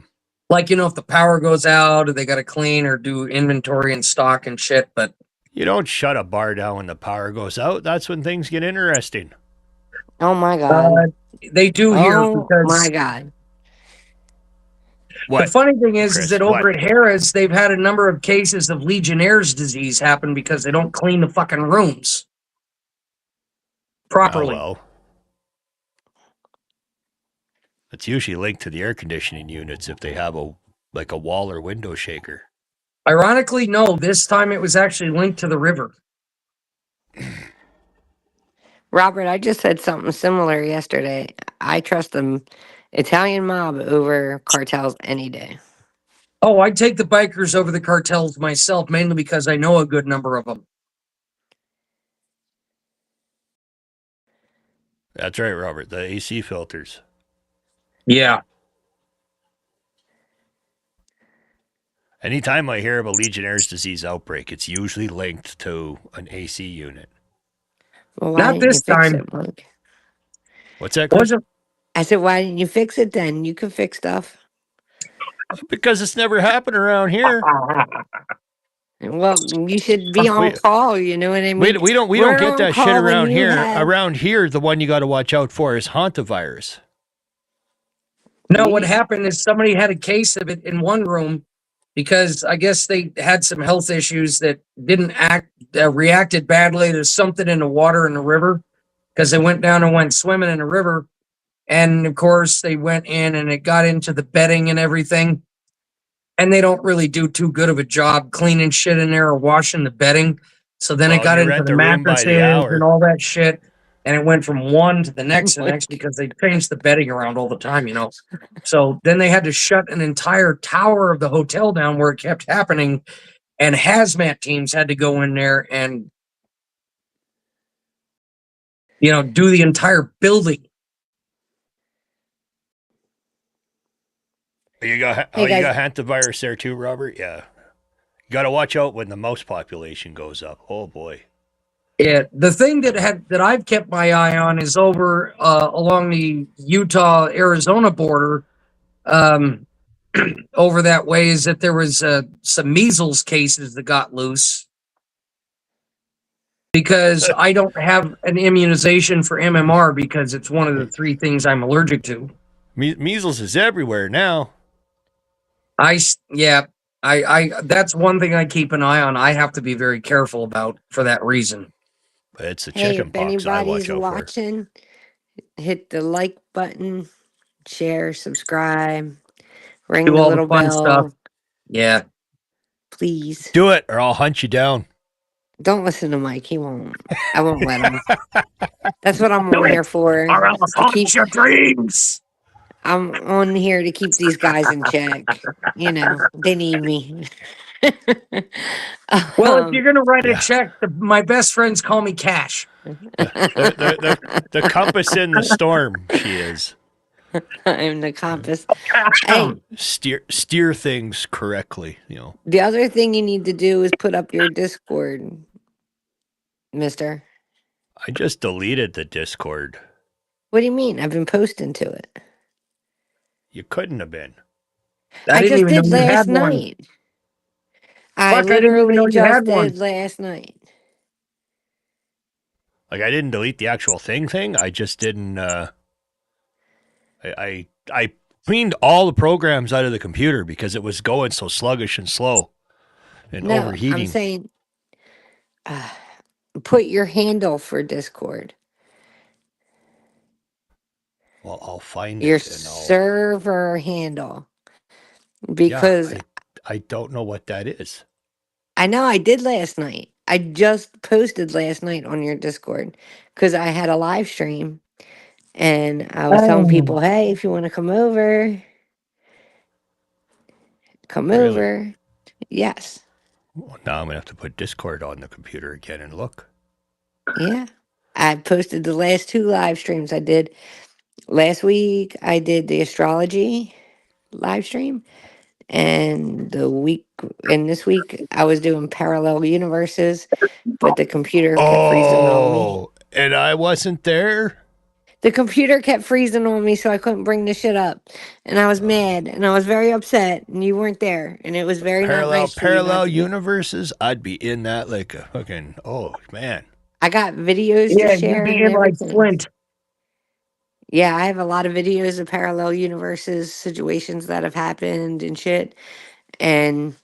Like, if the power goes out or they got to clean or do inventory and stock and shit. But You don't shut a bar down when the power goes out. That's when things get interesting. Oh my God. they do here Oh because my God. What? the funny thing is Chris, that over what? at Harris, they've had a number of cases of Legionnaire's disease happen because they don't clean the fucking rooms properly. Oh, well. It's usually linked to the air conditioning units if they have a wall or window shaker. Ironically, no, this time it was actually linked to the river. Robert, I just said something similar yesterday. I trust the Italian mob over cartels any day. Oh, I'd take the bikers over the cartels myself, mainly because I know a good number of them. That's right, Robert. The AC filters. Yeah. Anytime I hear of a Legionnaire's disease outbreak, it's usually linked to an AC unit. Well, why Not didn't this you fix time. it, Mike? What's that, Chris? Wasn't I said, why didn't you fix it then? You can fix stuff. Because it's never happened around here. Well, you should be on call. You know what I mean? We don't We're get on that shit call when around you here. have- Around here, the one you got to watch out for is hantavirus. No, what happened is somebody had a case of it in one room because I guess they had some health issues that didn't reacted badly to something in the water in the river because they went down and went swimming in the river. And of course, they went in and it got into the bedding and everything. And they don't really do too good of a job cleaning shit in there or washing the bedding. So then Well, it got you into rent the a room by the mattresses hour. and all that shit. And it went from one to the next and the Like, next because they changed the bedding around all the time, you know. So then they had to shut an entire tower of the hotel down where it kept happening. And hazmat teams had to go in there and, you know, do the entire building. You got hey you guys, got hantavirus there too, Robert. Yeah, you got to watch out when the mouse population goes up. Oh boy. Yeah, the thing that I've kept my eye on is over along the Utah Arizona border. Um, over that way is that there was some measles cases that got loose because I don't have an immunization for MMR because it's one of the three things I'm allergic to. Measles is everywhere now. Yeah, I that's one thing I keep an eye on. I have to be very careful about for that reason. It's the hey, chicken if pox I watch anybody's out for. watching, hit the like button, share, subscribe, ring Do the all the little fun stuff. bell, Yeah. please. Do it, or I'll hunt you down. Don't listen to Mike. He won't. I won't let him. That's what I'm Do on here it, for. or I'll Is to haunt keep. your dreams. I'm on here to keep these guys in check. You know, they need me. Well, if um, you're gonna write a Yeah, check, my best friends call me Cash. the compass in the storm. She is I'm the compass. Cash Hey, them. steer things correctly. You know, the other thing you need to do is put up your Discord, mister. I just deleted the Discord. What do you mean? I've been posting to it. You couldn't have been. I I didn't just even know did you last had one. night. I Fuck, I didn't even know literally you just had one. did last night. Like I didn't delete the actual thing. I just didn't. I cleaned all the programs out of the computer because it was going so sluggish and slow and No, I'm overheating. saying uh, put your handle for Discord, Well, I'll find your it and I'll. server handle, Yeah, because I don't know what that is. I know I did last night. I just posted last night on your Discord because I had a live stream and I was telling Oh. people, hey, if you want to come over, come Really? over. Yes. Well, now I'm gonna have to put Discord on the computer again and look. Yeah. I posted the last two live streams I did. Last week, I did the astrology live stream. And this week, I was doing parallel universes, but the computer kept freezing on me. Oh, and I wasn't there. The computer kept freezing on me, so I couldn't bring the shit up. And I was mad and I was very upset, and you weren't there. And it was very not nice for you not Parallel to be. universes. I'd be in that like a fucking. Oh man. I got videos to Yeah, you'd share be and in like everything. Flint. Yeah, I have a lot of videos of parallel universes, situations that have happened and shit. And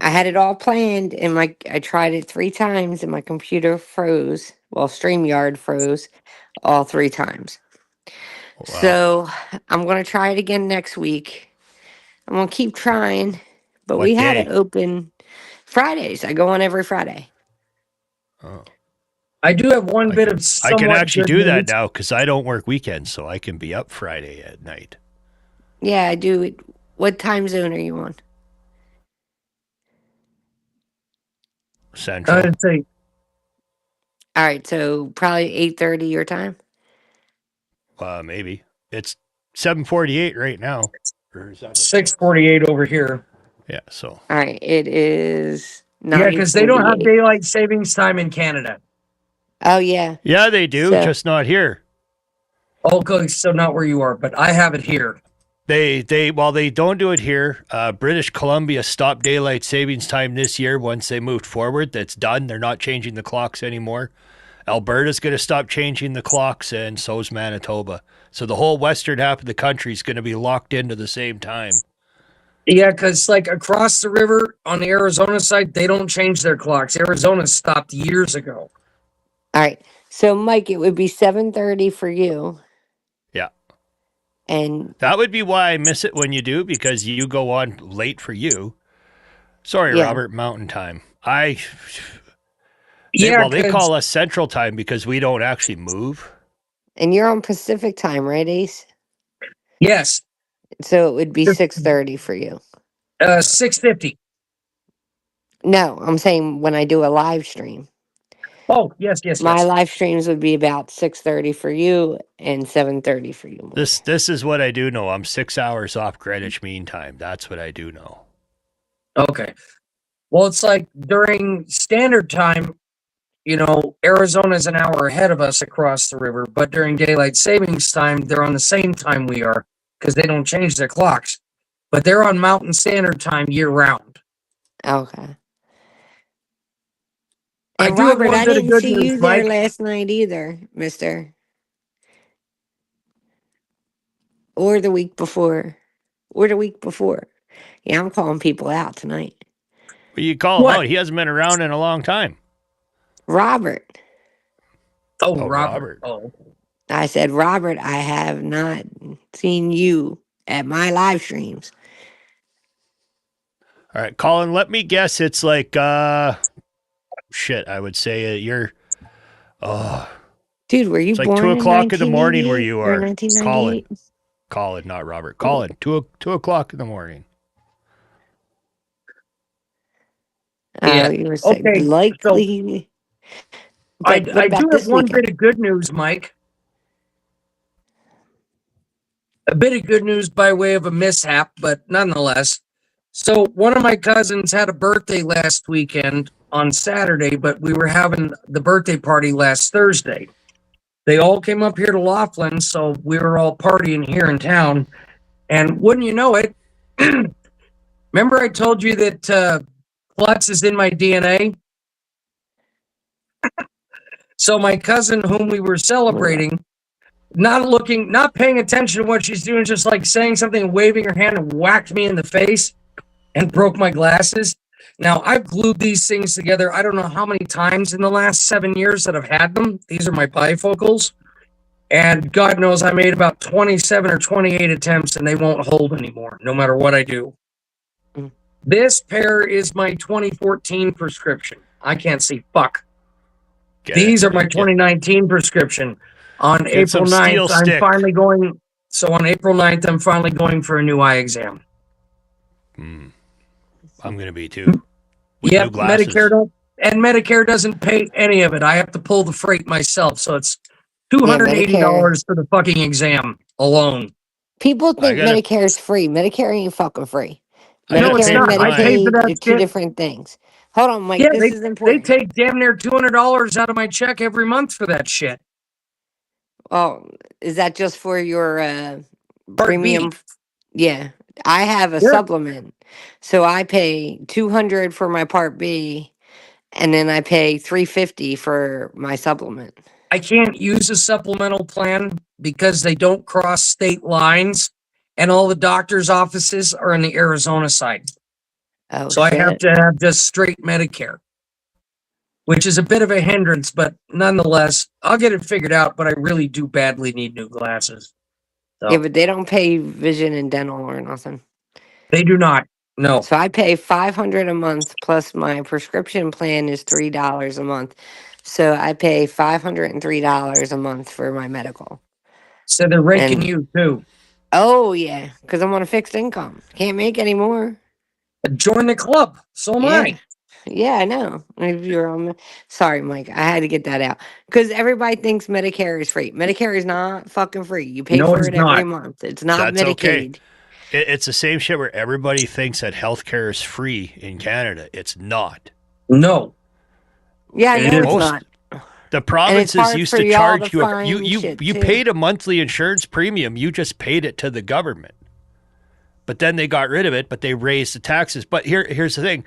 I had it all planned, and I tried it 3 times, and my computer froze. Well, StreamYard froze all 3 times. Wow. So I'm gonna try it again next week. I'm gonna keep trying, but we What have it day? open Fridays. I go on every Friday. Oh, I do have one bit of I can somewhat actually good do that news. now because I don't work weekends, so I can be up Friday at night. Yeah, I do it. What time zone are you on? Central. I'd say All right, so probably 8:30 your time. Maybe it's 7:48 right now. Or is that the same? 6:48 over here. Yeah. So All right, it is Yeah, because they don't have 9:48. daylight savings time in Canada. Oh yeah. yeah, they do, So just not here. Okay, so not where you are, but I have it here. They don't do it here. British Columbia stopped daylight savings time this year once they moved forward. That's done. They're not changing the clocks anymore. Alberta's going to stop changing the clocks, and so's Manitoba. So the whole western half of the country is going to be locked into the same time. Yeah, because like across the river on the Arizona side, they don't change their clocks. Arizona stopped years ago. all right. So Mike, it would be 7:30 for you, Yeah. and That would be why I miss it when you do, because you go on late for you. Sorry, yeah, Robert, Mountain Time. Yeah, They 'cause- call us Central Time because we don't actually move. And you're on Pacific time, right, Ace? yes, So it would be 6:30 for you. 6:50. No, I'm saying when I do a live stream. Oh, yes, yes, My yes. live streams would be about 6:30 for you and 7:30 for you. Mike. This is what I do know. I'm 6 hours off Greenwich Mean Time. That's what I do know. Okay. Well, it's like during standard time, Arizona's an hour ahead of us across the river, but during daylight savings time, they're on the same time we are because they don't change their clocks. But they're on Mountain Standard Time year round. Okay. I And do have Robert, one I bit of didn't good see news, you there Mike. last night either, mister. Or the week before. Or the week before. Yeah, I'm calling people out tonight. But you call him What? out. He hasn't been around in a long time. Robert. Oh, Oh, Robert. Robert. Oh. I said, Robert, I have not seen you at my live streams. All right, Colin, let me guess. It's like, shit, I would say you're, Dude, were you it's like born 2 in o'clock in the morning where 1988 you or are. 1998? Colin, not Robert. Colin, 2 o'clock in the morning. Yeah. You were saying Okay. So likely. I But what do about have this one weekend? bit of good news, Mike. A bit of good news by way of a mishap, but nonetheless. So one of my cousins had a birthday last weekend on Saturday, but we were having the birthday party last Thursday. They all came up here to Laughlin, so we were all partying here in town. And wouldn't you know it, remember I told you that klutz is in my DNA? So my cousin, whom we were celebrating, not paying attention to what she's doing, just like saying something and waving her hand and whacked me in the face and broke my glasses. Now, I've glued these things together. I don't know how many times in the last 7 years that I've had them. These are my bifocals. And God knows I made about 27 or 28 attempts and they won't hold anymore, no matter what I do. Mm. This pair is my 2014 prescription. I can't see fuck. These are my 2019 prescription. On April 9th, I'm finally going. So on April 9th, I'm finally going for a new eye exam. I'm going to be too. Yeah, Medicare doesn't pay any of it. I have to pull the freight myself. So it's $280 for the fucking exam alone. People think Medicare is free. Medicare ain't fucking free. Medicare and Medicaid are two different things. Hold on, Mike. Yeah, this is important. They take damn near $200 out of my check every month for that shit. Oh, is that just for your Part premium? B. Yeah, I have a supplement, so I pay $200 for my Part B, and then I pay $350 for my supplement. I can't use a supplemental plan because they don't cross state lines, and all the doctors' offices are on the Arizona side. Oh, so I have to have just straight Medicare, which is a bit of a hindrance, but nonetheless, I'll get it figured out. But I really do badly need new glasses. So. Yeah, but they don't pay vision and dental or nothing. They do not. No. So I pay $500 a month plus my prescription plan is $3 a month. So I pay $503 a month for my medical. So they're raking you too. Oh yeah, because I'm on a fixed income. Can't make any more. Join the club. So am I. Yeah, I know. If you're on, sorry, Mike, I had to get that out because everybody thinks Medicare is free. Medicare is not fucking free. You pay for it every month. It's not Medicaid. Okay. It's the same shit where everybody thinks that healthcare is free in Canada. It's not. No. Yeah, I know it's not. The provinces used to charge you. You paid a monthly insurance premium. You just paid it to the government. But then they got rid of it. But they raised the taxes. But here's the thing.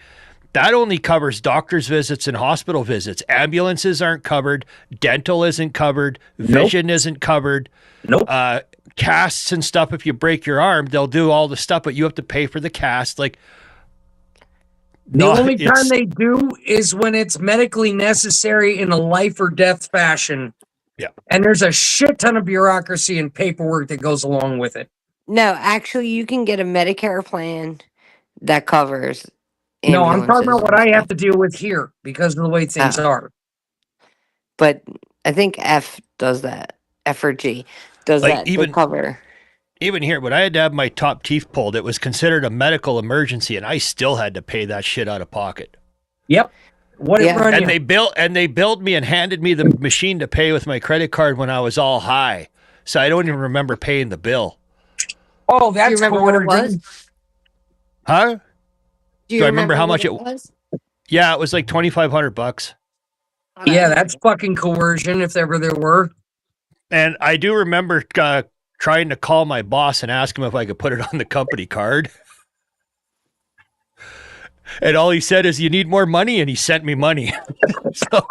That only covers doctor's visits and hospital visits. Ambulances aren't covered. Dental isn't covered. Vision isn't covered. Nope. Casts and stuff. If you break your arm, they'll do all the stuff, but you have to pay for the cast. Like the only time they do is when it's medically necessary in a life or death fashion. Yeah. And there's a shit ton of bureaucracy and paperwork that goes along with it. No, actually, you can get a Medicare plan that covers. No, I'm talking about what I have to deal with here because of the way things are. but I think F does that. F or G does Like that. They cover. even here, when I had to have my top teeth pulled, it was considered a medical emergency, and I still had to pay that shit out of pocket. Yep. What it Yeah. run And you? they billed me and handed me the machine to pay with my credit card when I was all high. So I don't even remember paying the bill. Oh, Do you that's remember what it coercion. was? Huh? Do Do you I remember how what much it was? Yeah, it was like $2,500. Yeah, Okay. that's fucking coercion if ever there were. And I do remember trying to call my boss and ask him if I could put it on the company card. And all he said is, "You need more money," and he sent me money. So,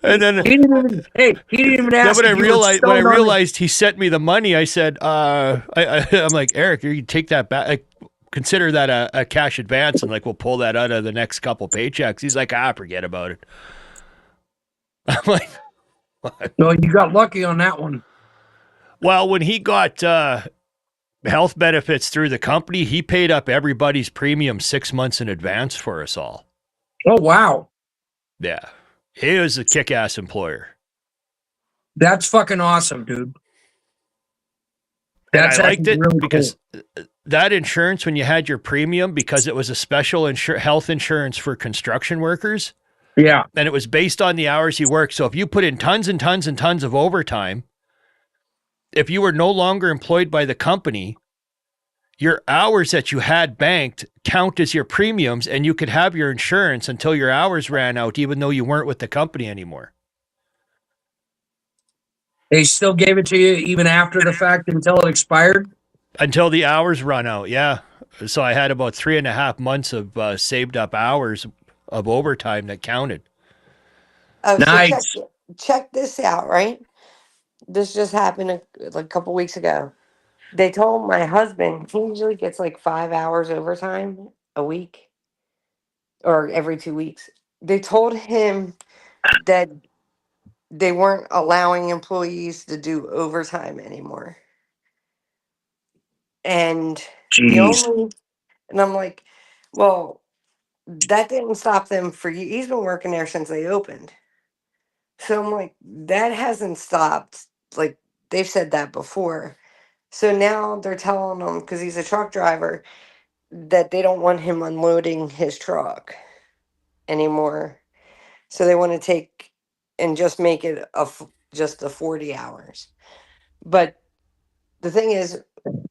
and then He didn't even, hey, he didn't even then ask when I if you were stoned on it. realized he sent me the money, I said, I'm like, Eric, you take that back. Like, consider that a cash advance, and like we'll pull that out of the next couple paychecks. He's like, forget about it. I'm like, No, you got lucky on that one. well, when he got health benefits through the company, he paid up everybody's premium 6 months in advance for us all. Oh, wow. Yeah, he was a kick-ass employer. That's fucking awesome, dude. And That's I liked actually it really because cool. that insurance, when you had your premium, because it was a special health insurance for construction workers, Yeah. and it was based on the hours you work. So if you put in tons and tons and tons of overtime, if you were no longer employed by the company, your hours that you had banked count as your premiums, and you could have your insurance until your hours ran out, even though you weren't with the company anymore. They still gave it to you even after the fact until it expired? Until the hours run out, yeah. So I had about 3.5 months of saved up hours of overtime that counted. Oh, so Nice. check this out, right? This just happened like a couple weeks ago. They told my husband he usually gets like 5 hours overtime a week or every 2 weeks. They told him that they weren't allowing employees to do overtime anymore. And the Jeez. only, and I'm like, well, that didn't stop them for you. He's been working there since they opened. So I'm like, that hasn't stopped. Like, they've said that before. So now they're telling him, because he's a truck driver, that they don't want him unloading his truck anymore. So they want to take and just make it just the 40 hours. But the thing is,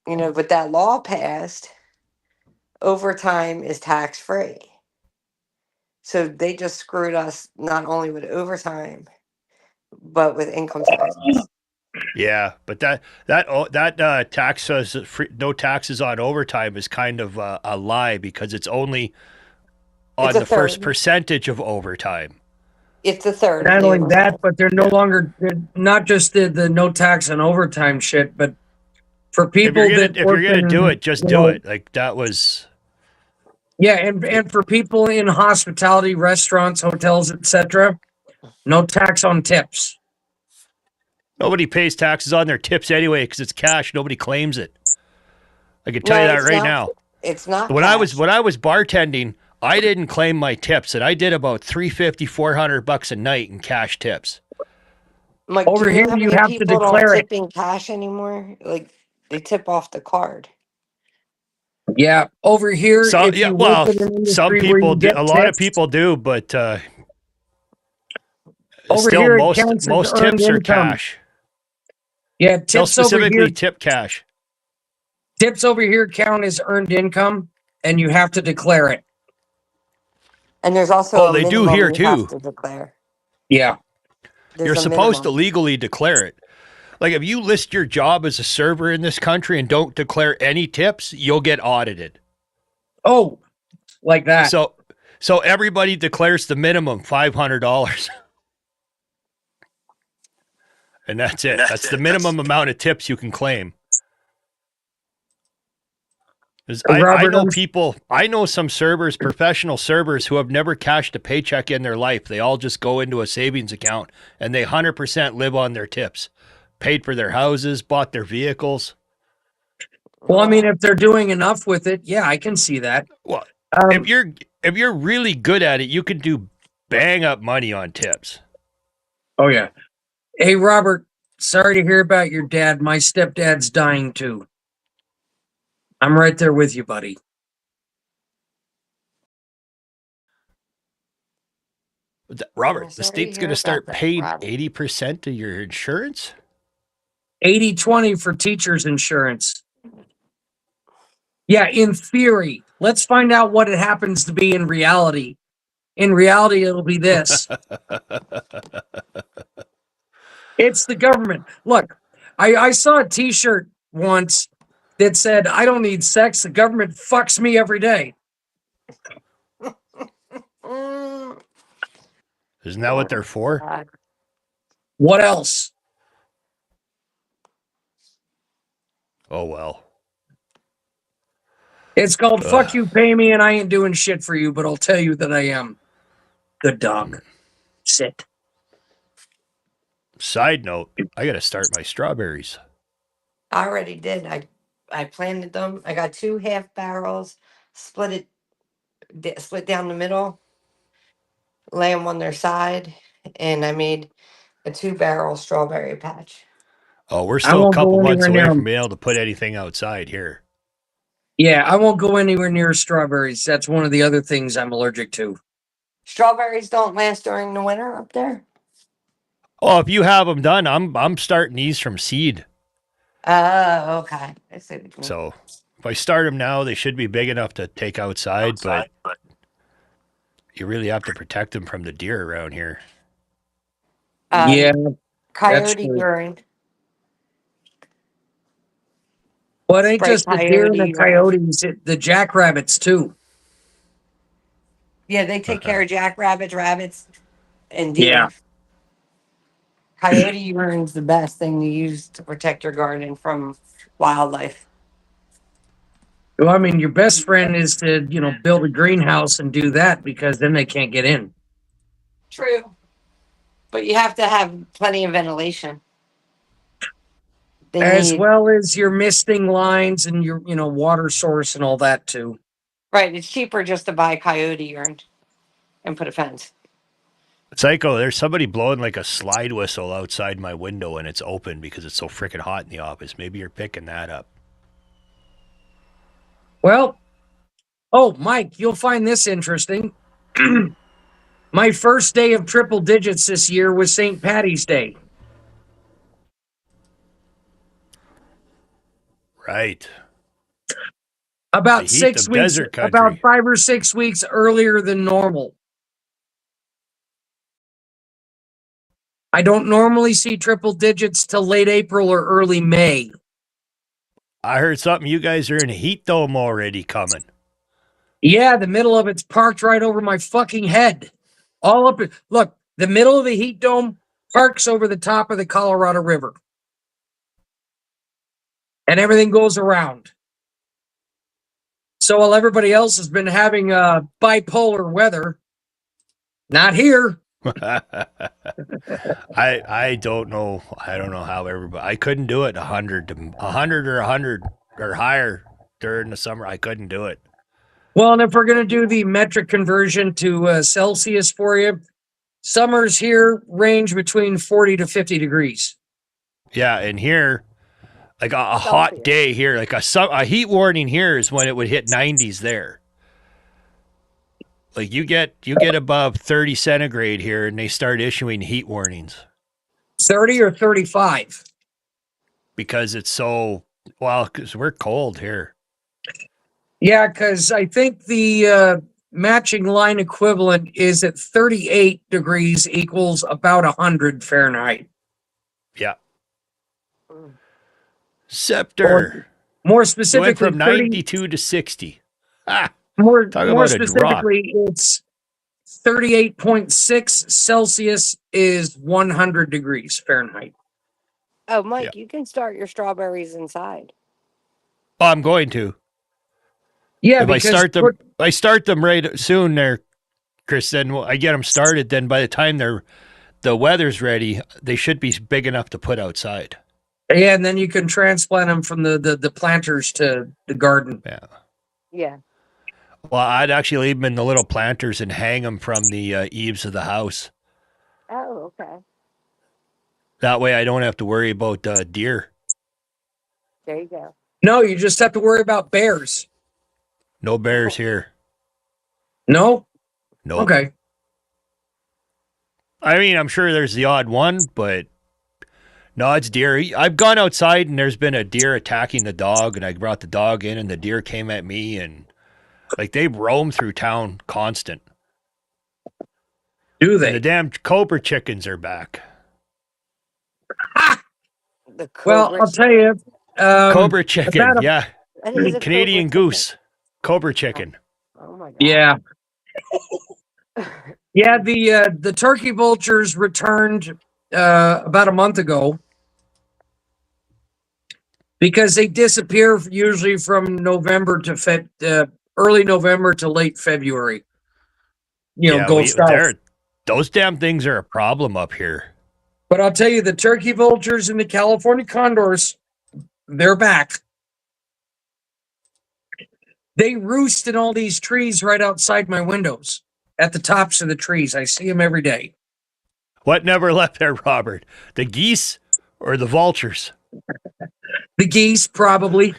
with that law passed, overtime is tax free. So they just screwed us not only with overtime, but with income taxes. Yeah, but that taxes no taxes on overtime is kind of a lie, because it's only It's on a the first third. percentage of overtime. It's a third of Not the only that, overtime. but they're no longer, they're not just the no tax on overtime shit, but for people that If you're work gonna do in, it, just do it. Like that was. yeah, and for people in hospitality, restaurants, hotels, etc., no tax on tips. Nobody pays taxes on their tips anyway because it's cash. Nobody claims it. I can tell you No, that it's right not. now. It's not When cash. I was bartending, I didn't claim my tips, and I did about $350, $400 a night in cash tips. Like, do Over you know here, how you many have to people don't declare it. tip in cash anymore? Like, they tip off the card. Yeah, over here, So if yeah, you work well, in an some industry where people you do. get A lot of tips, people do, but over still, here it counts as most earned tips are income. cash. Yeah, They'll specifically tip cash. tips over here count as earned income, and you have to declare it. And there's also Oh, a they do minimum here you have too. to declare. Yeah. There's You're a supposed to minimum. legally declare it. Like if you list your job as a server in this country and don't declare any tips, you'll get audited. Oh, like that. So everybody declares the minimum $500. And that's it. That's the minimum amount of tips you can claim. I Robert, know people, I know some servers, professional servers, who have never cashed a paycheck in their life. They all just go into a savings account and they 100% live on their tips. Paid for their houses, bought their vehicles. well, I mean, if they're doing enough with it, yeah, I can see that. Well, Um, if you're really good at it, you can do bang up money on tips. Oh yeah. Hey Robert, sorry to hear about your dad. My stepdad's dying too. I'm right there with you, buddy. Robert, the Sorry to state's going hear to about start that, paying Robert. 80% of your insurance? 80/20 for teachers insurance. Yeah, in theory. Let's find out what it happens to be in reality. In reality, it'll be this. It's the government. Look, I saw a t-shirt once that said, I don't need sex. The government fucks me every day. Mm, Isn't that what they're for? God. What else? Oh, well. It's called fuck you, pay me, and I ain't doing shit for you, but I'll tell you that I am. Good dog. Sit. Side note, I got to start my strawberries. I already did. I planted them. I got 2 half barrels, split down the middle, lay them on their side, and I made a 2-barrel strawberry patch. Oh, we're I still a won't couple go months anywhere near away from them. being able to put anything outside here. Yeah, I won't go anywhere near strawberries. That's one of the other things I'm allergic to. Strawberries don't last during the winter up there. Oh, if you have them done, I'm starting these from seed. Oh, okay. I see what you mean. So if I start them now, they should be big enough to take outside, but you really have to protect them from the deer around here. Yeah, that's Coyote true. urine. But it ain't Spray just the deer and the urine. coyotes, the jackrabbits too. Yeah, they take care of jackrabbits, rabbits, and deer. Yeah. Coyote urine's the best thing to use to protect your garden from wildlife. Well, I mean, your best friend is to, build a greenhouse and do that because then they can't get in. True. But you have to have plenty of ventilation. They As need well as your misting lines and your, water source and all that too. right. It's cheaper just to buy coyote urine and put a fence. Psycho, there's somebody blowing like a slide whistle outside my window and it's open because it's so freaking hot in the office. Maybe you're picking that up. Well, Mike, you'll find this interesting. My first day of triple digits this year was St. Patty's Day. Right. About The heat 6 of weeks, desert about country. 5 or 6 weeks earlier than normal. I don't normally see triple digits till late April or early May. I heard something. You guys are in a heat dome already coming. Yeah, the middle of it's parked right over my fucking head. All up. Look, the middle of the heat dome parks over the top of the Colorado River. And everything goes around. So while everybody else has been having bipolar weather, not here. I don't know. I don't know how everybody. I couldn't do it 100 or 100 or higher during the summer. I couldn't do it. Well, and if we're going to do the metric conversion to Celsius for you, summers here range between 40 to 50 degrees. Yeah, and here, like a hot day here, like a heat warning here is when it would hit 90s there. Like you get above 30 centigrade here, and they start issuing heat warnings 30 or 35. because it's so because we're cold here. Yeah, because I think the matching line equivalent is at 38 degrees equals about 100 Fahrenheit. Yeah. Scepter. Or more It specifically, went from 92 to 60. More talk about a drop. specifically, it's 38.6 Celsius is 100 degrees Fahrenheit. Oh, Mike, you can start your strawberries inside. Oh, I'm going to. Yeah, If I start them right soon there, Chris, then I get them started. Then by the time the weather's ready, they should be big enough to put outside. Yeah, and then you can transplant them from the planters to the garden. Yeah. Yeah. Well, I'd actually leave them in the little planters and hang them from the eaves of the house. Oh, okay. That way I don't have to worry about deer. There you go. No, you just have to worry about bears. No bears here. No? Nope. Okay. I mean, I'm sure there's the odd one, but no, it's deer. I've gone outside and there's been a deer attacking the dog, and I brought the dog in, and the deer came at me, and like they roam through town constant. Do And they? the damn cobra chickens are back. The Well, cobra I'll tell you. Cobra chicken, about a- yeah. What is a Canadian cobra goose. Cobra chicken. chicken? Oh my god. Yeah. Yeah, the turkey vultures returned about a month ago because they disappear usually from November to early November to late February. Go south. Those damn things are a problem up here. But I'll tell you, the turkey vultures and the California condors, they're back. They roost in all these trees right outside my windows, at the tops of the trees. I see them every day. What never left there, Robert? The geese or the vultures? The geese, probably.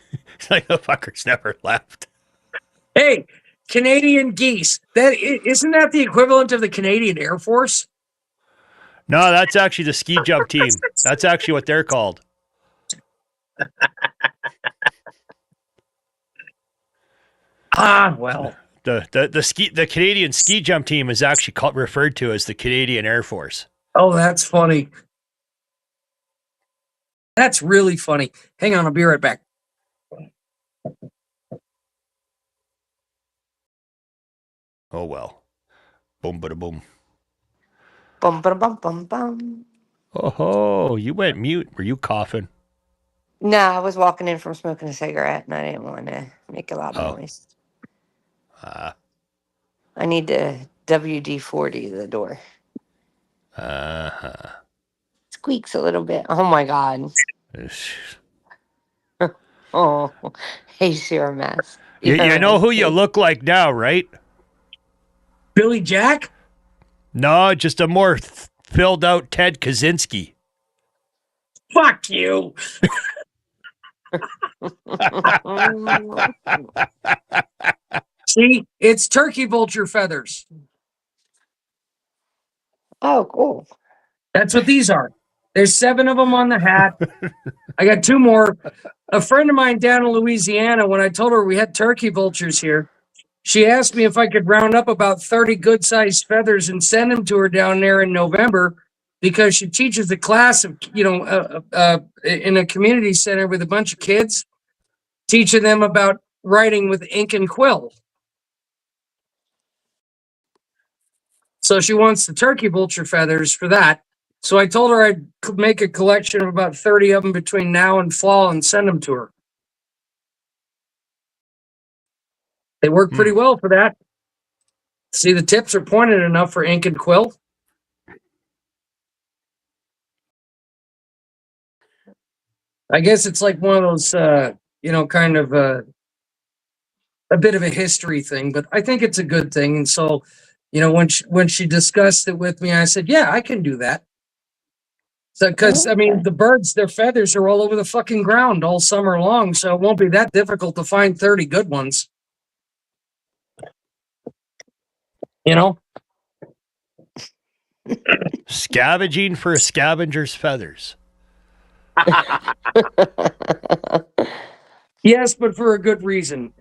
Like the fuckers never left. Hey, Canadian geese. Isn't that the equivalent of the Canadian Air Force? No, that's actually the ski jump team. That's actually what they're called. Well. The Canadian ski jump team is actually referred to as the Canadian Air Force. Oh, that's funny. That's really funny. Hang on, I'll be right back. Oh well. Boom, bada boom. Bum bum bum bum bum. Oh, you went mute. Were you coughing? No, I was walking in from smoking a cigarette, and I didn't want to make a lot of noise. I need to WD-40 the door. Squeaks a little bit. Oh my god. Oh, hey, Sarah Mass. You know who you look like now, right? Billy Jack? No, just a more filled out Ted Kaczynski. Fuck you. See, it's turkey vulture feathers. Oh, cool. That's what these are. There's 7 of them on the hat. I got 2 more. A friend of mine down in Louisiana, when I told her we had turkey vultures here, she asked me if I could round up about 30 good-sized feathers and send them to her down there in November, because she teaches a class of, in a community center with a bunch of kids, teaching them about writing with ink and quill. So she wants the turkey vulture feathers for that. So I told her I'd make a collection of about 30 of them between now and fall and send them to her. They work pretty well for that. See, the tips are pointed enough for ink and quill. I guess it's like one of those, kind of a bit of a history thing, but I think it's a good thing. And so, when she discussed it with me, I said, yeah, I can do that. So, because, the birds, their feathers are all over the fucking ground all summer long, so it won't be that difficult to find 30 good ones. Scavenging for a scavenger's feathers. Yes, but for a good reason.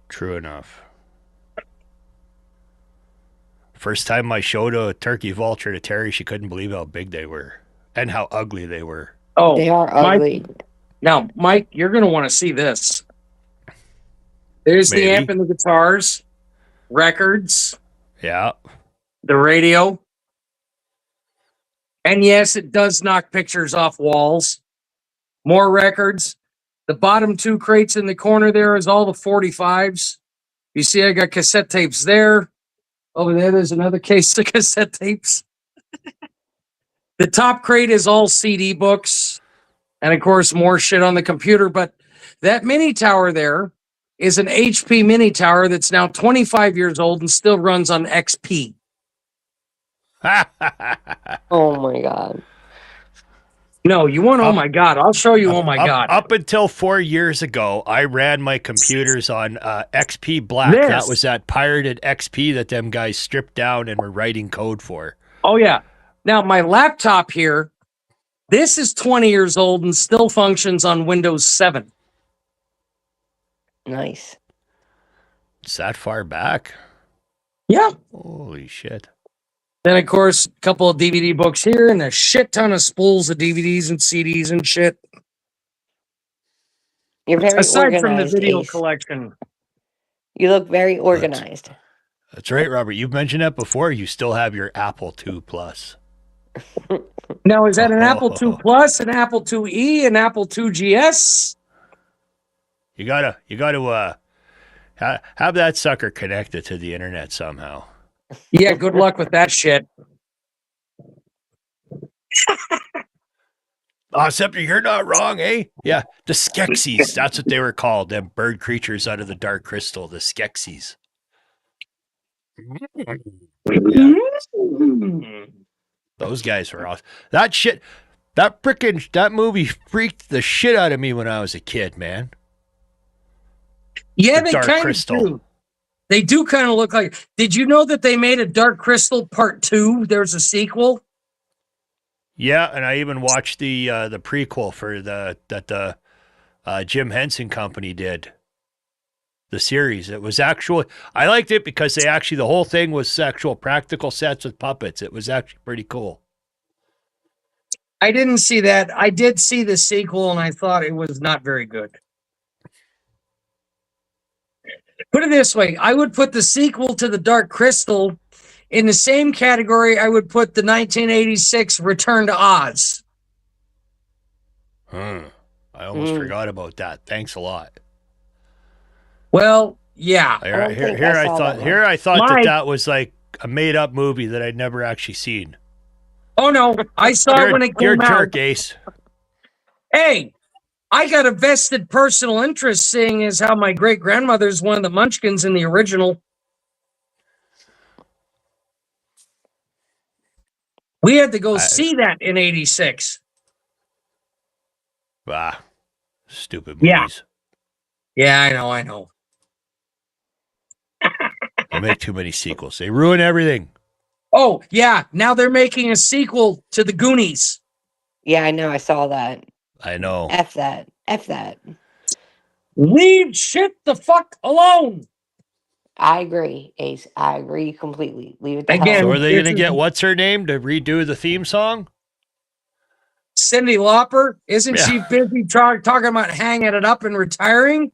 True enough. First time I showed a turkey vulture to Terry, she couldn't believe how big they were and how ugly they were. Oh, they are ugly. Now, Mike, you're going to want to see this. There's the amp and the guitars, records. Yeah. The radio. And yes, it does knock pictures off walls. More records. The bottom 2 crates in the corner there is all the 45s. You see, I got cassette tapes there. Over there's another case of cassette tapes. The top crate is all CD books. And of course, more shit on the computer. But that mini tower there is an HP mini tower that's now 25 years old and still runs on XP. Oh my god. No, you want? Oh Up- my God! I'll show you. Oh my God! Up until 4 years ago, I ran my computers on XP Black. That was that pirated XP that them guys stripped down and were writing code for. Oh yeah. Now my laptop here, this is 20 years old and still functions on Windows 7. Nice. It's that far back. Yeah. Holy shit. Then of course, a couple of DVD books here and a shit ton of spools of DVDs and CDs and shit. You're very Aside from the organized, video Ace. collection. You look very organized. That's right, Robert. You've mentioned that before. You still have your Apple II Plus. Now, is that an Apple II Plus, an Apple IIe, an Apple II GS? You gotta have that sucker connected to the internet somehow. Yeah, good luck with that shit. Scepter, you're not wrong, eh? Yeah, the Skeksis. That's what they were called. Them bird creatures out of the dark crystal, the Skeksis. Yeah. Those guys were awesome. That movie freaked the shit out of me when I was a kid, man. Yeah, The they Dark kind Crystal. of do. They do kind of look like. Did you know that they made a Dark Crystal Part 2? There's a sequel. Yeah, and I even watched the prequel for the Jim Henson Company did. The series. It was actually, I liked it because the whole thing was actual practical sets with puppets. It was actually pretty cool. I didn't see that. I did see the sequel and I thought it was not very good. Put it this way, I would put the sequel to The Dark Crystal in the same category I would put the 1986 Return to Oz. I almost forgot about that. Thanks a lot. Well, yeah. I thought Mike, that was like a made up movie that I'd never actually seen. Oh no, I saw it when it You're came a out. jerk, Ace. Hey, I got a vested personal interest seeing as how my great grandmother's one of the Munchkins in the original. We had to go see that in '86. Stupid movies. Yeah, I know. They make too many sequels. They ruin everything. Oh, yeah. Now they're making a sequel to The Goonies. Yeah, I know. I saw that. I know. F that. F that. Leave shit the fuck alone. I agree, Ace. I agree completely. Leave it the Again, hell So alone. are they going to get what's her name to redo the theme song? Cyndi Lauper, isn't Yeah. she busy talking about hanging it up and retiring?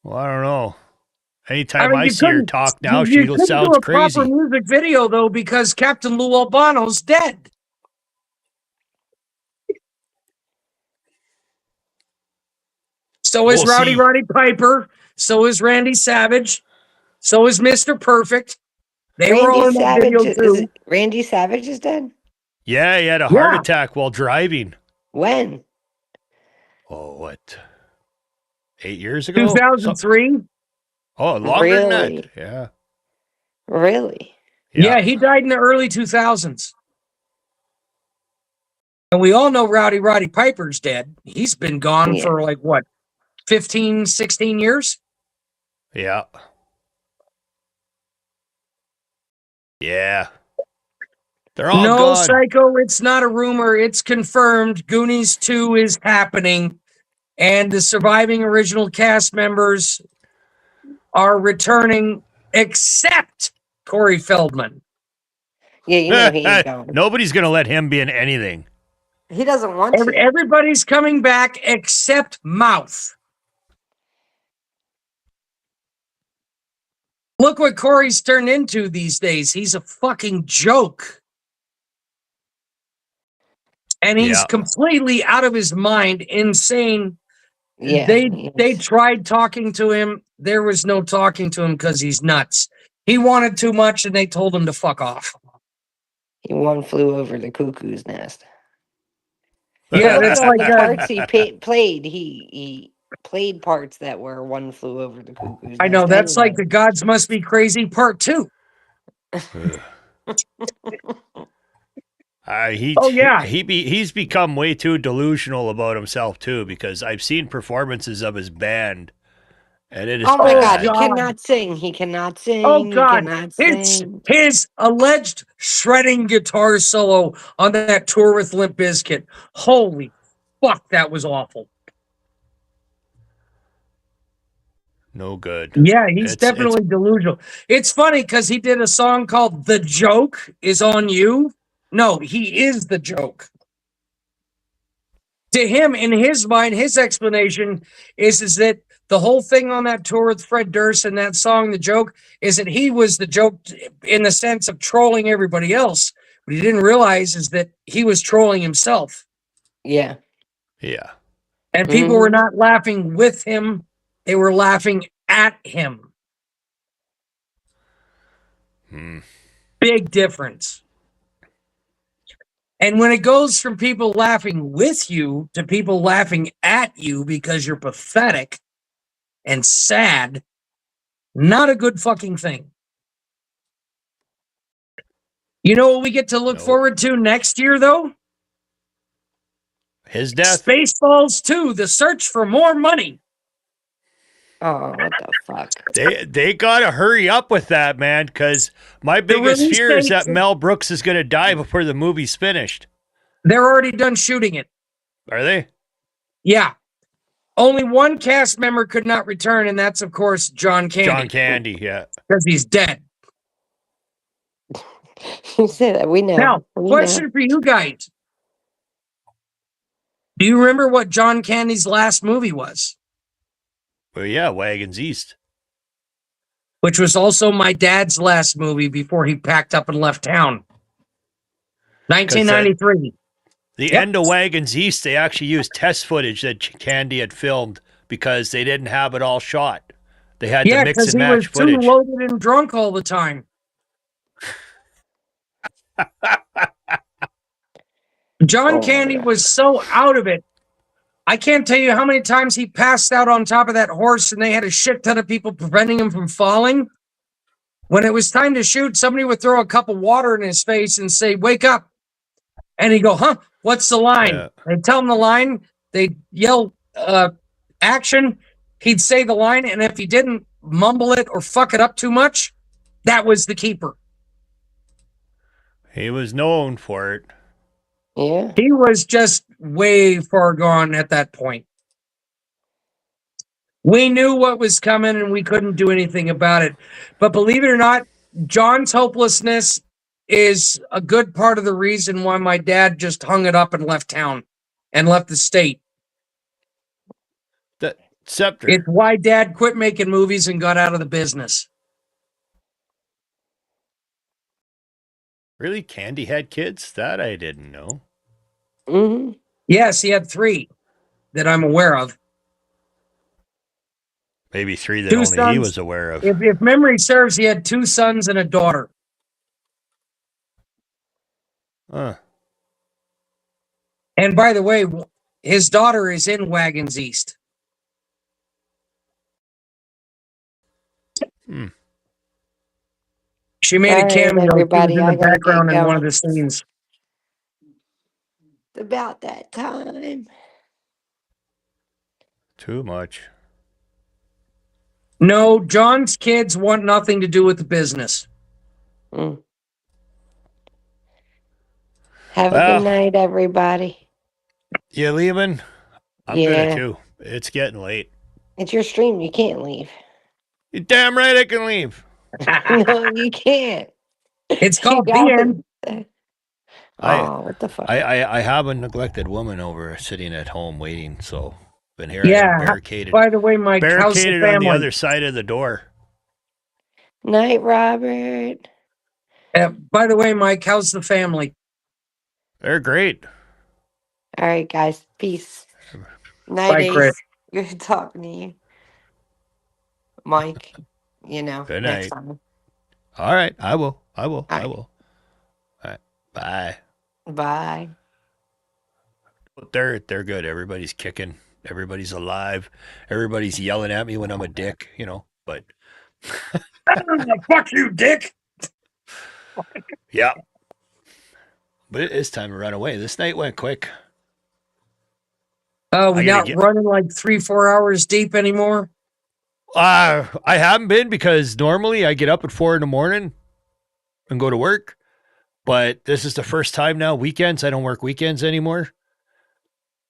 Well, I don't know. Anytime I you see her couldn't- talk now, you she couldn't do sounds a proper crazy. music video though because Captain Lou Albano's dead. So is We'll see. Roddy Piper. So is Randy Savage. So is Mr. Perfect. They were all in that video too. Randy Savage is dead? Yeah, he had a heart attack while driving. When? Oh, what? 8 years ago? 2003. Oh, longer than Really? that. Yeah. Really? Yeah, he died in the early 2000s. And we all know Roddy Piper's dead. He's been gone for like, what, 15, 16 years? Yeah. Yeah. They're all No, gone. Psycho, it's not a rumor. It's confirmed. Goonies 2 is happening. And the surviving original cast members are returning, except Corey Feldman. Yeah, you know he ain't going. Nobody's going to let him be in anything. He doesn't want to. Everybody's coming back except Mouth. Look what Corey's turned into these days. He's a fucking joke. And he's completely out of his mind, insane. Yeah, they tried talking to him. There was no talking to him because he's nuts. He wanted too much and they told him to fuck off. He one flew over the cuckoo's nest. Yeah, that's like the parts he played. He played parts that were one flew over the cuckoo's nest. I know, that's like The Gods Must Be Crazy Part 2. Oh, yeah. He's become way too delusional about himself too, because I've seen performances of his band, and it is Oh my God, bad. he God. cannot sing. He cannot Oh, sing. He God. cannot It's sing. his alleged shredding guitar solo on that tour with Limp Bizkit. Holy fuck, that was awful. No good. Yeah, he's It's definitely delusional. It's funny because he did a song called The Joke is on You. No, he is the joke. To him, in his mind, his explanation is that the whole thing on that tour with Fred Durst and that song, The Joke, is that he was the joke in the sense of trolling everybody else. What he didn't realize is that he was trolling himself. Yeah. yeah. And people were not laughing with him, they were laughing at him. Big difference. And when it goes from people laughing with you to people laughing at you because you're pathetic and sad, not a good fucking thing. You know what we get to look Nope. forward to next year, though? His death. Spaceballs 2, The Search for More Money. Oh, what the fuck? They gotta hurry up with that, man, because my biggest release fear is dates- that Mel Brooks is gonna die before the movie's finished. They're already done shooting it. Are they? Yeah. Only one cast member could not return, and that's, of course, John Candy. John Candy, yeah. Because he's dead. You say that. We know. Now, We question know. for you guys. Do you remember what John Candy's last movie was? Well, yeah, Wagons East. Which was also my dad's last movie before he packed up and left town. 1993. The Yep. end of Wagons East, they actually used test footage that Candy had filmed because they didn't have it all shot. They had Yeah, to mix because and he match was footage. too loaded and drunk all the time. John Oh, Candy yeah. was so out of it. I can't tell you how many times he passed out on top of that horse and they had a shit ton of people preventing him from falling. When it was time to shoot, somebody would throw a cup of water in his face and say, "Wake up." And he'd go, "Huh, what's the line?" Yeah. They'd tell him the line. They'd yell, action. He'd say the line. And if he didn't mumble it or fuck it up too much, that was the keeper. He was known for it. Yeah. He was just way far gone at that point. We knew what was coming and we couldn't do anything about it. But believe it or not, John's hopelessness is a good part of the reason why my dad just hung it up and left town and left the state. The Scepter. It's why dad quit making movies and got out of the business. Really? Candy had kids? That I didn't know. Mm-hmm. Yes, he had 3 that I'm aware of. Maybe 3 that 2 only sons. he was aware of. If memory serves, he had 2 sons and a daughter. Huh. And by the way, his daughter is in Wagons East. Hmm. She made All a right, cameo. She was everybody, in I the gotta background get in one of going. the scenes. It's about that time. Too much. No, John's kids want nothing to do with the business. Mm. Have a Well, good night, everybody. You leaving? I'm Yeah. gonna too. It's getting late. It's your stream. You can't leave. You're damn right I can leave. No, you can't. It's You called The gotta- End. Oh, what the fuck? I have a neglected woman over sitting at home waiting, so been here I Yeah. am barricaded. By the way, Mike, how's the Barricaded on the family? other side of the door. Night, Robert. By the way, Mike, how's the family? They're great. All right, guys. Peace. Night, Bye, Chris. Ace. Good talking to you. Mike, Good next night. time. All right, I will. I right. will. All right. Bye. Bye. They're good. Everybody's kicking. Everybody's alive. Everybody's yelling at me when I'm a dick, but Fuck you, dick. yeah. But it is time to run away. This night went quick. We're I gotta not running like 3-4 hours deep anymore. I haven't been because normally I get up at 4 a.m. and go to work. But this is the first time now. Weekends, I don't work weekends anymore.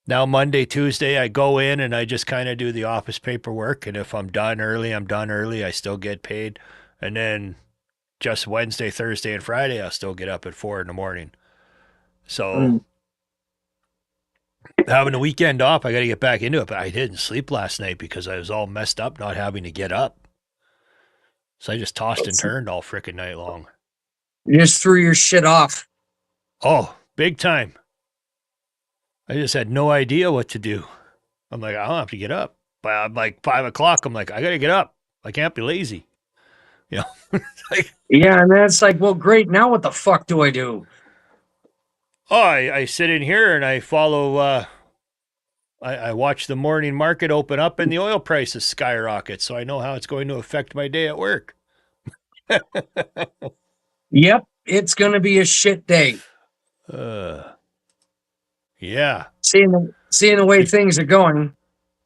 Now Monday, Tuesday, I go in and I just kind of do the office paperwork. And if I'm done early, I'm done early. I still get paid. And then just Wednesday, Thursday, and Friday, I'll still get up at 4 a.m. So having the weekend off, I got to get back into it. But I didn't sleep last night because I was all messed up not having to get up. So I just tossed and turned all frickin' night long. You just threw your shit off. Oh, big time. I just had no idea what to do. I'm like, I don't have to get up. But I'm like 5 o'clock. I'm like, I got to get up. I can't be lazy. You know, like, Yeah, and that's like, well, great. Now what the fuck do I do? oh, I sit in here and I follow, I watch the morning market open up and the oil prices skyrocket. So I know how it's going to affect my day at work. Yep, it's going to be a shit day. Yeah. Seeing the way things are going.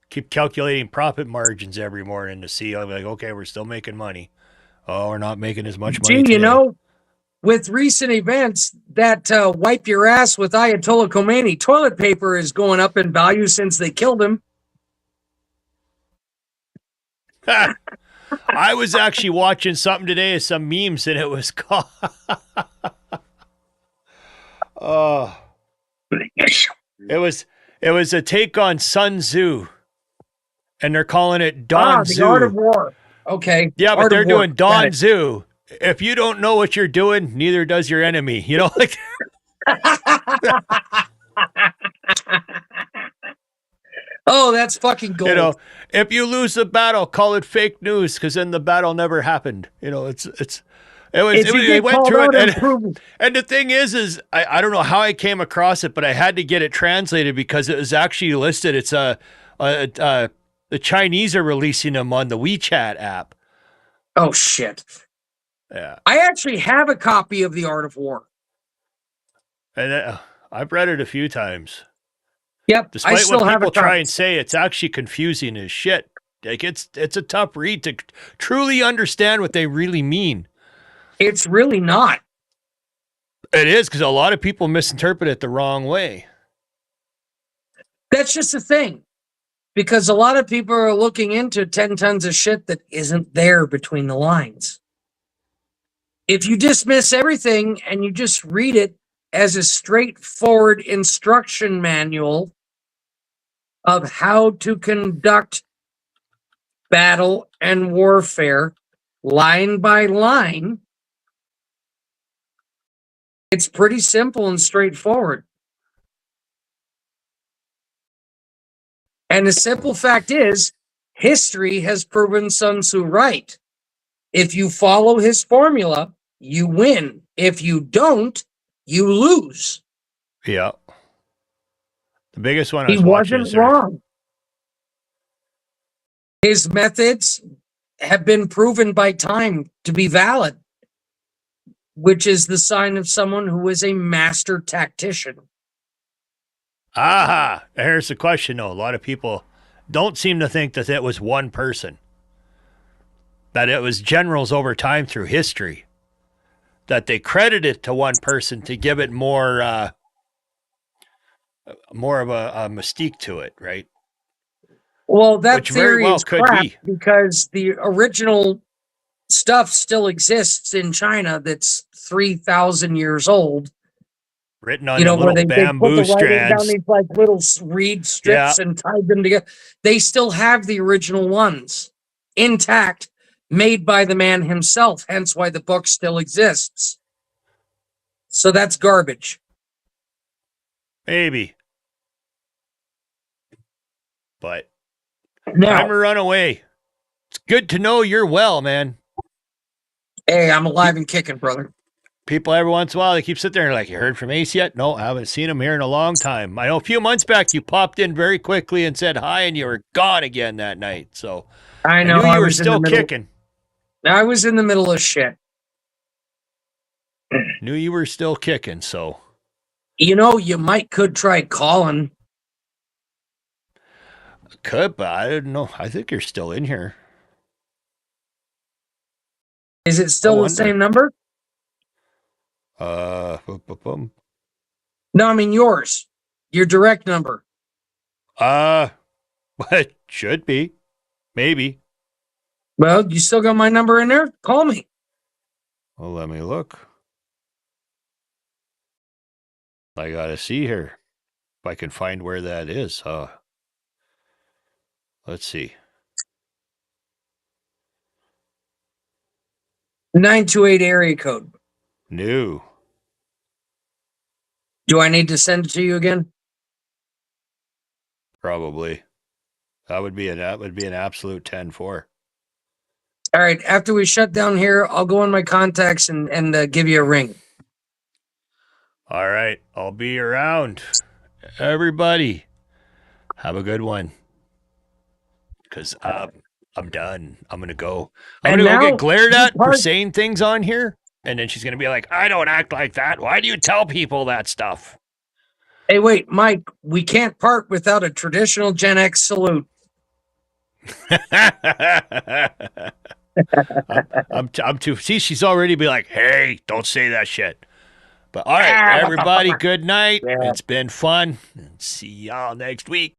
Keep calculating profit margins every morning to see. I'm like, okay, we're still making money. Oh, we're not making as much money today. You know, with recent events, that wipe your ass with Ayatollah Khomeini toilet paper is going up in value since they killed him. I was actually watching something today, some memes, and it was called. It was a take on Sun Tzu, and they're calling it Don Tzu. The Art of War. Okay. Yeah, but they're doing Don Got Tzu. If you don't know what you're doing, neither does your enemy. You know, like. Oh, that's fucking gold. You know, if you lose the battle, call it fake news because then the battle never happened. You know, they went through it. And the thing is I don't know how I came across it, but I had to get it translated because it was actually listed. It's the Chinese are releasing them on the WeChat app. Oh, shit. Yeah. I actually have a copy of The Art of War. And I've read it a few times. Yep, Despite I still what have people a copy. try and say, it's actually confusing as shit. Like it's a tough read to truly understand what they really mean. It's really not. It is because a lot of people misinterpret it the wrong way. That's just the thing. Because a lot of people are looking into 10 tons of shit that isn't there between the lines. If you dismiss everything and you just read it as a straightforward instruction manual of how to conduct battle and warfare line by line, it's pretty simple and straightforward. And the simple fact is, history has proven Sun Tzu right. If you follow his formula, you win. If you don't, you lose. Yeah. The biggest one I He was watching wasn't wrong. His methods have been proven by time to be valid, which is the sign of someone who is a master tactician. Aha. Here's the question, though. A lot of people don't seem to think that it was one person, that it was generals over time through history, that they credit it to one person to give it more of a mystique to it, right? Well, that Which very theory well is could crap be. because the original stuff still exists in China that's 3,000 years old. Written on the little bamboo put the writing down strands. these like little reed strips and tied them together. They still have the original ones intact, made by the man himself, hence why the book still exists. So that's garbage. Maybe. But Now, time to run away. It's good to know you're well, man. hey, I'm alive and kicking, brother. People every once in a while, they keep sitting there and like, you heard from Ace yet? No, I haven't seen him here in a long time. I know a few months back you popped in very quickly and said hi and you were gone again that night. So I know knew you were was in still the middle- kicking. I was in the middle of shit. Knew you were still kicking, so You know, you could try calling. Could, but I don't know. I think you're still in here. Is it I still the wonder. same number? Boom, boom, boom. No, I mean yours. Your direct number. What should be? Maybe. Well, you still got my number in there? Call me. Well, let me look. I gotta see here if I can find where that is. Let's see. 928 area code. New. Do I need to send it to you again? Probably. That would be an absolute 10-4. All right. After we shut down here, I'll go in my contacts and give you a ring. All right, I'll be around. Everybody, have a good one. Cause I'm done. I'm gonna go. I'm And gonna go now, get glared you at for part- saying things on here, and then she's gonna be like, "I don't act like that. Why do you tell people that stuff?" Hey, wait, Mike, we can't part without a traditional Gen X salute. I'm too. See, she's already be like, "Hey, don't say that shit." But all right, everybody, good night. Yeah. It's been fun. See y'all next week.